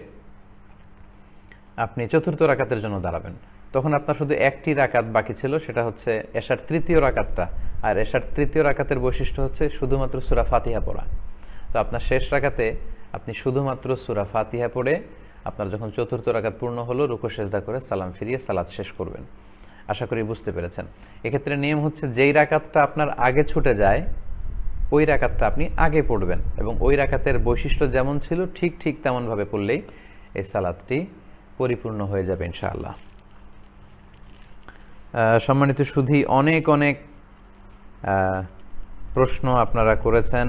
আপনি চতুর্থ রাকাতের জন্য দাঁড়াবেন। তখন আপনার শুধু একটি রাকাত বাকি ছিল, সেটা হচ্ছে এশার তৃতীয় রাকাতটা। আর এশার তৃতীয় রাকাতের বৈশিষ্ট্য হচ্ছে শুধুমাত্র সূরা ফাতিহা পড়া। তো আপনার শেষ রাকাতে আপনি শুধুমাত্র সূরা ফাতিহা পড়ে আপনার যখন চতুর্থ রাকাত পূর্ণ হলো রুকু সেজদা করে সালাম ফিরিয়ে সালাত শেষ করবেন। আশা করি বুঝতে পেরেছেন। এক্ষেত্রে নিয়ম হচ্ছে যেই রাকাতটা আপনার আগে ছুটে যায় ওই রাকাতটা আপনি আগে পড়বেন, এবং ওই রাকাতের বৈশিষ্ট্য যেমন ছিল ঠিক ঠিক তেমনভাবে পড়লেই এই সালাতটি পরিপূর্ণ হয়ে যাবে ইনশাআল্লাহ। সম্মানিত সুধী, অনেক অনেক প্রশ্ন আপনারা করেছেন,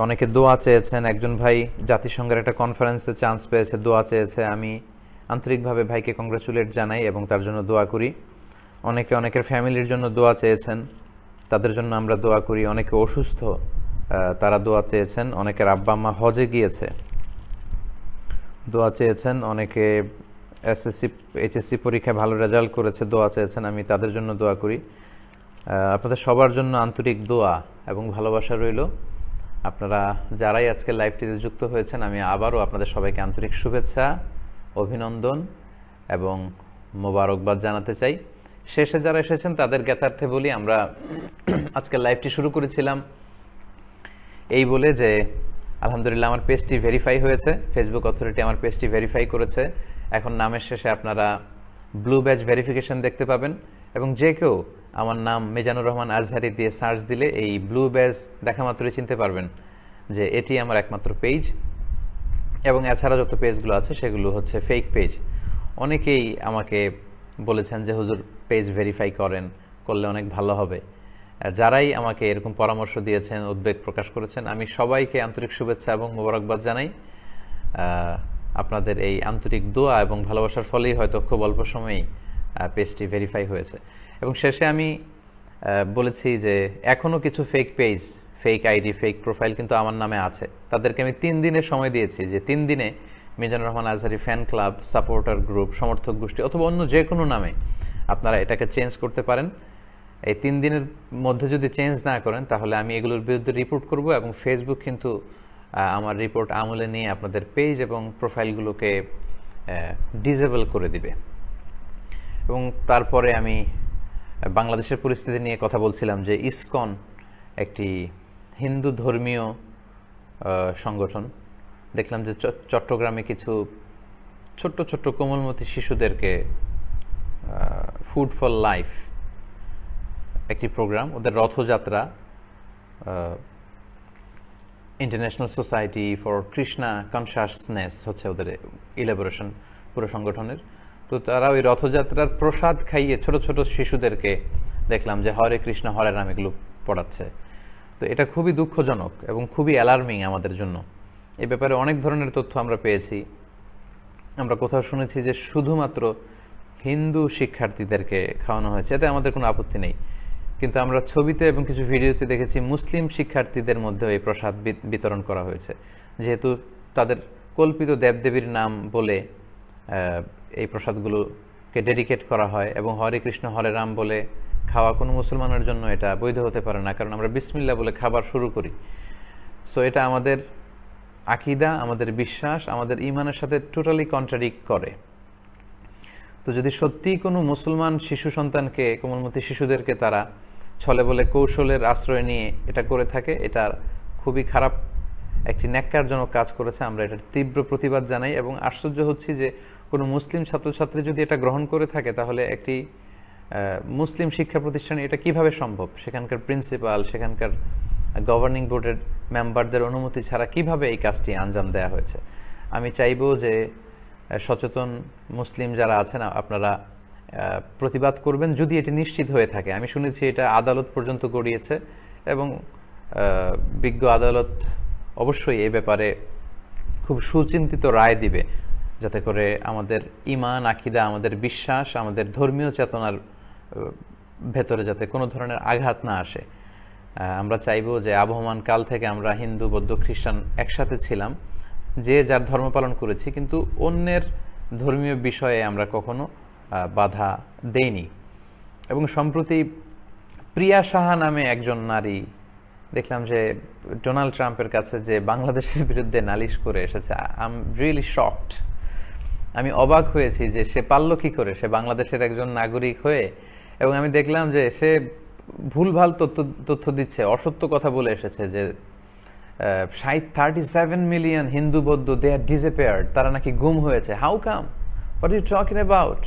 অনেকে দোয়া চেয়েছেন। একজন ভাই জাতিসংঘের একটা কনফারেন্সে চান্স পেয়েছে, দোয়া চেয়েছে। আমি আন্তরিকভাবে ভাইকে কংগ্রাচুলেট জানাই এবং তার জন্য দোয়া করি। অনেকে অনেকের ফ্যামিলির জন্য দোয়া চেয়েছেন, তাদের জন্য আমরা দোয়া করি। অনেকে অসুস্থ, তারা দোয়া চেয়েছেন। অনেকের আব্বা আম্মা হজে গিয়েছে, দোয়া চেয়েছেন। অনেকে এইচএসসি পরীক্ষায় ভালো রেজাল্ট করেছে, দোয়া চেয়েছেন। আমি তাদের জন্য দোয়া করি। আপনাদের সবার জন্য আন্তরিক দোয়া এবং ভালোবাসা রইল। আপনারা যারাই আজকে লাইভটিতে যুক্ত হয়েছেন, আমি আবারও আপনাদের সবাইকে আন্তরিক শুভেচ্ছা, অভিনন্দন এবং মোবারকবাদ জানাতে চাই। শেষে যারা এসেছেন তাদের জ্ঞাতার্থে বলি, আমরা আজকে লাইভটি শুরু করেছিলাম এই বলে যে আলহামদুলিল্লাহ আমার পেজটি ভেরিফাই হয়েছে, ফেসবুক অথরিটি আমার পেজটি ভেরিফাই করেছে। এখন নামের শেষে আপনারা ব্লু ব্যাজ ভেরিফিকেশন দেখতে পাবেন, এবং যে কেউ আমার নাম মিজানুর রহমান আজহারি দিয়ে সার্চ দিলে এই ব্লু ব্যাজ দেখা মাত্রই চিনতে পারবেন যে এটি আমার একমাত্র পেজ, এবং এছাড়া যত পেজগুলো আছে সেগুলো হচ্ছে ফেক পেজ। অনেকেই আমাকে বলেছেন যে হুজুর পেজ ভেরিফাই করলে অনেক ভালো হবে। যারাই আমাকে এরকম পরামর্শ দিয়েছেন, উদ্বেগ প্রকাশ করেছেন, আমি সবাইকে আন্তরিক শুভেচ্ছা এবং মোবারকবাদ জানাই। আপনাদের এই আন্তরিক দোয়া এবং ভালোবাসার ফলেই হয়তো খুব অল্প সময়েই পেজটি ভেরিফাই হয়েছে। এবং শেষে আমি বলেছি যে এখনও কিছু fake page, fake ID, fake profile কিন্তু আমার নামে আছে। তাদেরকে আমি 3 দিনের সময় দিয়েছি, যে 3 দিনে Mizanur Rahman Azhari fan club, supporter group, সমর্থক গোষ্ঠী অথবা অন্য যে কোনো নামে আপনারা এটাকে চেঞ্জ করতে পারেন। এই 3 দিনের মধ্যে যদি চেঞ্জ না করেন তাহলে আমি এগুলোর বিরুদ্ধে রিপোর্ট করব, এবং ফেসবুক কিন্তু আমার রিপোর্ট আমলে নিয়ে আপনাদের পেজ এবং প্রোফাইলগুলোকে ডিসেবল করে দিবে। এবং তারপরে আমি বাংলাদেশের পরিস্থিতি নিয়ে কথা বলছিলাম যে ইসকন একটি হিন্দু ধর্মীয় সংগঠন। দেখলাম যে চট্টগ্রামে কিছু ছোট্ট ছোট্ট কোমলমতি শিশুদেরকে ফুড ফর লাইফ একটি প্রোগ্রাম, ওদের Rathyatra, international society for Krishna consciousness হচ্ছে ওদের ইলাবোরেশন পুরো সংগঠনের। তো তারা ওই রথযাত্রার প্রসাদ খাইয়ে ছোট ছোট শিশুদেরকে দেখলাম যে হরে কৃষ্ণ হরে রাম এগুলো পড়াচ্ছে। তো এটা খুবই দুঃখজনক এবং খুবই অ্যালার্মিং আমাদের জন্য। এই ব্যাপারে অনেক ধরনের তথ্য আমরা পেয়েছি। আমরা কোথাও শুনেছি যে শুধুমাত্র হিন্দু শিক্ষার্থীদেরকে খাওয়ানো হয়েছে, এতে আমাদের কোনো আপত্তি নেই। কিন্তু আমরা ছবিতে এবং কিছু ভিডিওতে দেখেছি মুসলিম শিক্ষার্থীদের মধ্যে এই প্রসাদ বিতরণ করা হয়েছে, যেহেতু তাদের কল্পিত দেবদেবীর নাম বলে এই প্রসাদগুলোকে ডেডিকেট করা হয়, এবং হরে কৃষ্ণ হরে রাম বলে খাওয়া কোনো মুসলমানের জন্য এটা বৈধ হতে পারে না, কারণ আমরা বিসমিল্লাহ বলে খাবার শুরু করি। সো এটা আমাদের আকীদা, আমাদের বিশ্বাস, আমাদের ঈমানের সাথে টোটালি কন্ট্রাডিক্ট করে। তো যদি সত্যিই কোনো মুসলমান শিশু সন্তানকে, কোমলমতি শিশুদেরকে তারা ছলে বলে কৌশলের আশ্রয় নিয়ে এটা করে থাকে, এটা খুবই খারাপ একটি ন্যাক্কারজনক কাজ করেছে। আমরা এটার তীব্র প্রতিবাদ জানাই, এবং আশ্চর্য হচ্ছি যে কোনো মুসলিম ছাত্রছাত্রী যদি এটা গ্রহণ করে থাকে তাহলে একটি মুসলিম শিক্ষা প্রতিষ্ঠানে এটা কিভাবে সম্ভব? সেখানকার প্রিন্সিপাল, সেখানকার গভর্নিং বোর্ডের মেম্বারদের অনুমতি ছাড়া কিভাবে এই কাজটি আঞ্জাম দেওয়া হয়েছে? আমি চাইব যে সচেতন মুসলিম যারা আছেন আপনারা প্রতিবাদ করবেন যদি এটি নিশ্চিত হয়ে থাকে। আমি শুনেছি এটা আদালত পর্যন্ত গড়িয়েছে, এবং বিজ্ঞ আদালত অবশ্যই এই ব্যাপারে খুব সুচিন্তিত রায় দিবে, যাতে করে আমাদের ঈমান, আকীদা, আমাদের বিশ্বাস, আমাদের ধর্মীয় চেতনার ভেতরে যাতে কোনো ধরনের আঘাত না আসে। আমরা চাইব যে আবহমান কাল থেকে আমরা হিন্দু, বৌদ্ধ, খ্রিস্টান একসাথে ছিলাম, যে যার ধর্ম পালন করেছি, কিন্তু অন্যের ধর্মীয় বিষয়ে আমরা কখনো বাধা দেইনি। এবং সম্প্রতি প্রিয়া সাহা নামে একজন নারী দেখলাম যে ডোনাল্ড ট্রাম্পের কাছে যে বাংলাদেশের বিরুদ্ধে নালিশ করে এসেছে। I am really shocked. আমি অবাক হয়েছি যে সে পারল কি করে, সে বাংলাদেশের একজন নাগরিক হয়ে। এবং আমি দেখলাম যে সে ভুলভাল তথ্য দিচ্ছে, অসত্য কথা বলে এসেছে যে 37 মিলিয়ন হিন্দু বৌদ্ধ দে আর ডিসঅ্যাপিয়ার্ড, তারা নাকি গুম হয়েছে। How come, what you talking about?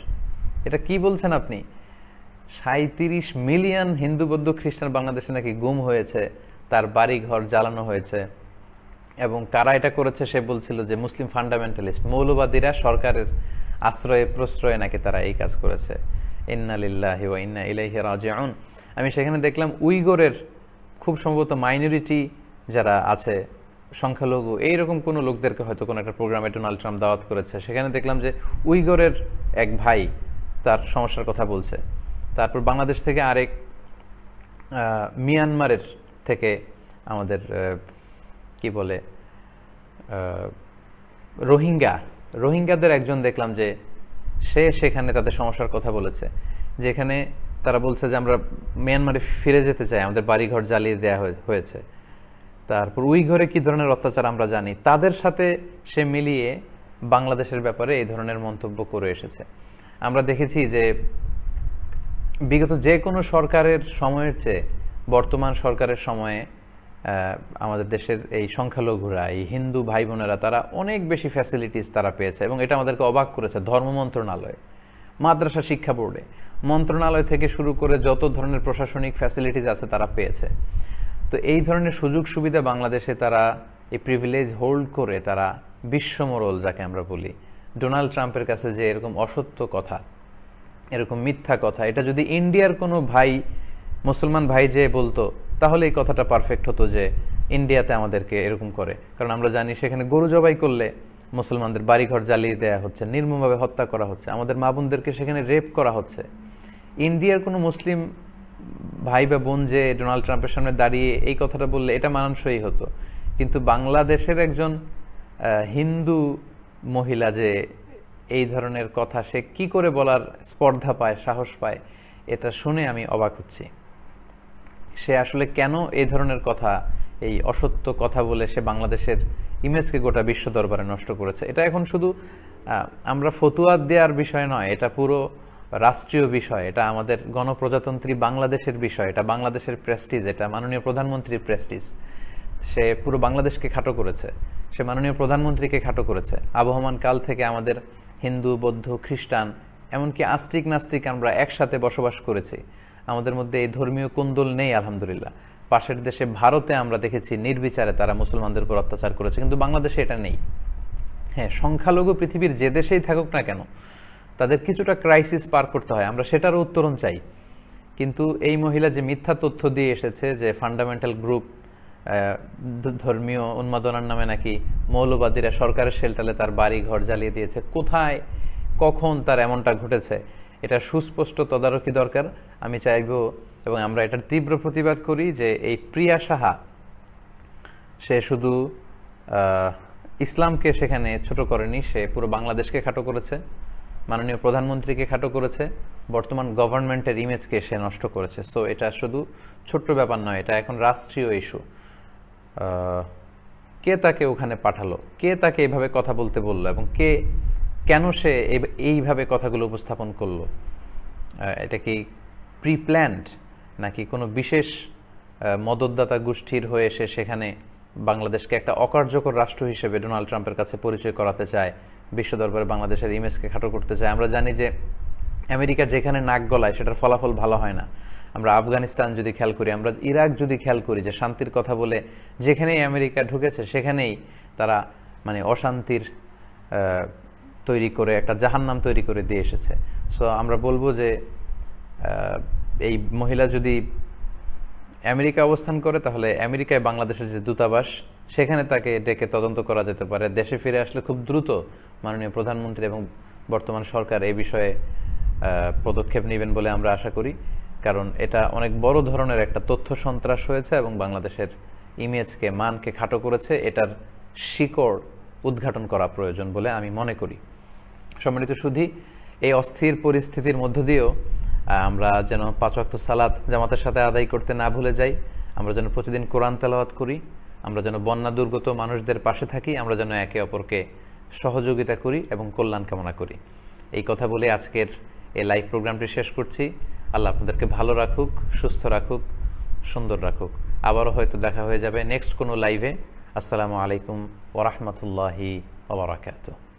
এটা কি বলছেন আপনি? 37 মিলিয়ন হিন্দু বৌদ্ধ খ্রিস্টান বাংলাদেশে নাকি গুম হয়েছে, তার বাড়ি ঘর জ্বালানো হয়েছে। এবং কারা এটা করেছে সে বলছিল যে মুসলিম ফান্ডামেন্টালিস্ট, মৌলবাদীরা সরকারের আশ্রয়ে প্রশ্রয়ে নাকি তারা এই কাজ করেছে। ইন্না লিল্লাহি ওয়া ইন্না ইলাইহি রাজিউন। আমি সেখানে দেখলাম উইগরের খুব সম্ভবত মাইনরিটি যারা আছে, সংখ্যালঘু, এইরকম কোনো লোকদেরকে হয়তো কোনো একটা প্রোগ্রামে ডোনাল্ড ট্রাম্প দাওয়াত করেছে। সেখানে দেখলাম যে উইগরের এক ভাই তার সমস্যার কথা বলছে। তারপর বাংলাদেশ থেকে আরেক মিয়ানমারের থেকে আমাদের কি বলে রোহিঙ্গাদের একজন দেখলাম যে সে সেখানে তাদের সমস্যার কথা বলেছে, যেখানে তারা বলছে যে আমরা মিয়ানমারে ফিরে যেতে চাই, আমাদের বাড়িঘর জ্বালিয়ে দেওয়া হয়েছে। তারপর উইঘরে কি ধরনের অত্যাচার আমরা জানি, তাদের সাথে সে মিলিয়ে বাংলাদেশের ব্যাপারে এই ধরনের মন্তব্য করে এসেছে। আমরা দেখেছি যে বিগত যে কোনো সরকারের সময়ের চেয়ে বর্তমান সরকারের সময়ে আমাদের দেশের এই সংখ্যালঘুরা, এই হিন্দু ভাই বোনেরা, তারা অনেক বেশি ফ্যাসিলিটিস তারা পেয়েছে। এবং এটা আমাদেরকে অবাক করেছে। ধর্ম মন্ত্রণালয়, মাদ্রাসা শিক্ষা বোর্ডে, মন্ত্রণালয় থেকে শুরু করে যত ধরনের প্রশাসনিক ফ্যাসিলিটিস আছে তারা পেয়েছে। তো এই ধরনের সুযোগ সুবিধা বাংলাদেশে তারা এই প্রিভিলেজ হোল্ড করে তারা বিশ্বমোড়ল যাকে আমরা বলি, ডোনাল্ড ট্রাম্পের কাছে যে এরকম অসত্য কথা, এরকম মিথ্যা কথা, এটা যদি ইন্ডিয়ার কোনো ভাই, মুসলমান ভাই যে বলতো, তাহলে এই কথাটা পারফেক্ট হতো যে ইন্ডিয়াতে আমাদেরকে এরকম করে। কারণ আমরা জানি সেখানে গরু জবাই করলে মুসলমানদের বাড়িঘর জ্বালিয়ে দেওয়া হচ্ছে, নির্মমভাবে হত্যা করা হচ্ছে, আমাদের মা বোনদেরকে সেখানে রেপ করা হচ্ছে। ইন্ডিয়ার কোনো মুসলিম ভাই বা বোন যে ডোনাল্ড ট্রাম্পের সামনে দাঁড়িয়ে এই কথাটা বললে এটা মানানসই হতো। কিন্তু বাংলাদেশের একজন হিন্দু মহিলা যে এই ধরনের কথা সে কি করে বলার স্পর্ধা পায়, সাহস পায়, এটা শুনে আমি অবাক হচ্ছি। সে আসলে কেন এই ধরনের কথা, এই অসত্য কথা বলে সে বাংলাদেশের ইমেজকে গোটা বিশ্ব দরবারে নষ্ট করেছে। এটা এখন শুধু আমরা ফতুয়া দেওয়ার বিষয় নয়, এটা পুরো রাষ্ট্রীয় বিষয়, এটা আমাদের গণপ্রজাতন্ত্রী বাংলাদেশের বিষয়, এটা বাংলাদেশের প্রেস্টিজ, এটা মাননীয় প্রধানমন্ত্রীর প্রেস্টিজ। সে পুরো বাংলাদেশকে খাটো করেছে, সে মাননীয় প্রধানমন্ত্রীকে খাটো করেছে। আবহমান কাল থেকে আমাদের হিন্দু, বৌদ্ধ, খ্রিস্টান, এমনকি আস্তিক নাস্তিক আমরা একসাথে বসবাস করেছি। আমাদের মধ্যে এই ধর্মীয় কোন্দল নেই আলহামদুলিল্লাহ। পাশের দেশে ভারতে আমরা দেখেছি নির্বিচারে তারা মুসলমানদের উপর অত্যাচার করেছে, কিন্তু বাংলাদেশে এটা নেই। হ্যাঁ, সংখ্যালঘু পৃথিবীর যে দেশেই থাকুক না কেন, তাদের কিছুটা ক্রাইসিস পার করতে হয়, আমরা সেটারও উত্তরণ চাই। কিন্তু এই মহিলা যে মিথ্যা তথ্য দিয়ে এসেছে যে ফান্ডামেন্টাল গ্রুপ, ধর্মীয় উন্মাদনার নামে নাকি মৌলবাদীরা সরকারের শেল্টারে তার বাড়ি ঘর জ্বালিয়ে দিয়েছে, কোথায় কখন তার এমনটা ঘটেছে, এটা সুস্পষ্ট তদারকি দরকার। আমি চাইব এবং আমরা এটার তীব্র প্রতিবাদ করি যে এই প্রিয়া সাহা সে শুধু ইসলামকে সেখানে ছোট করেনি, সে পুরো বাংলাদেশকে খাটো করেছে, মাননীয় প্রধানমন্ত্রীকে খাটো করেছে, বর্তমান গভর্নমেন্টের ইমেজকে সে নষ্ট করেছে। সো এটা শুধু ছোট্ট ব্যাপার নয়, এটা এখন রাষ্ট্রীয় ইস্যু। কে তাকে ওখানে পাঠালো, কে তাকে এইভাবে কথা বলতে বললো, এবং কে কেন সে এইভাবে কথাগুলো উপস্থাপন করলো? এটা কি প্রি প্ল্যান্ড নাকি কোনো বিশেষ মদতদাতা গোষ্ঠীর হয়ে সে সেখানে বাংলাদেশকে একটা অকার্যকর রাষ্ট্র হিসেবে ডোনাল্ড ট্রাম্পের কাছে পরিচয় করাতে চায়, বিশ্ব দরবারে বাংলাদেশের ইমেজকে খাটো করতে চায়? আমরা জানি যে আমেরিকা যেখানে নাক গলায় সেটার ফলাফল ভালো হয় না। আমরা আফগানিস্তান যদি খেয়াল করি, আমরা ইরাক যদি খেয়াল করি, যে শান্তির কথা বলে যেখানেই আমেরিকা ঢুকেছে সেখানেই তারা মানে অশান্তির তৈরি করে একটা জাহান্নাম তৈরি করে দিয়ে এসেছে। সো আমরা বলবো যে এই মহিলা যদি আমেরিকা অবস্থান করে, তাহলে আমেরিকায় বাংলাদেশের যে দূতাবাস সেখানে তাকে ডেকে তদন্ত করা যেতে পারে। দেশে ফিরে আসলে খুব দ্রুত মাননীয় প্রধানমন্ত্রী এবং বর্তমান সরকার এই বিষয়ে পদক্ষেপ নেবেন বলে আমরা আশা করি। কারণ এটা অনেক বড় ধরনের একটা তথ্য সন্ত্রাস হয়েছে এবং বাংলাদেশের ইমেজকে, মানকে খাটো করেছে। এটার শিকড় উদ্ঘাটন করা প্রয়োজন বলে আমি মনে করি। সম্মানিত সুধী, এই অস্থির পরিস্থিতির মধ্য দিয়েও আমরা যেন 5 ওয়াক্ত সালাত জামাতের সাথে আদায় করতে না ভুলে যাই, আমরা যেন প্রতিদিন কোরআন তেলাওয়াত করি, আমরা যেন বন্যা দুর্গত মানুষদের পাশে থাকি, আমরা যেন একে অপরকে সহযোগিতা করি এবং কল্যাণ কামনা করি। এই কথা বলে আজকের এই লাইভ প্রোগ্রামটি শেষ করছি। আল্লাহ আপনাদেরকে ভালো রাখুক, সুস্থ রাখুক, সুন্দর রাখুক। আবারও হয়তো দেখা হয়ে যাবে নেক্সট কোনো লাইভে। আসসালামু আলাইকুম ওয়া রাহমাতুল্লাহি ওয়া বারাকাতুহু।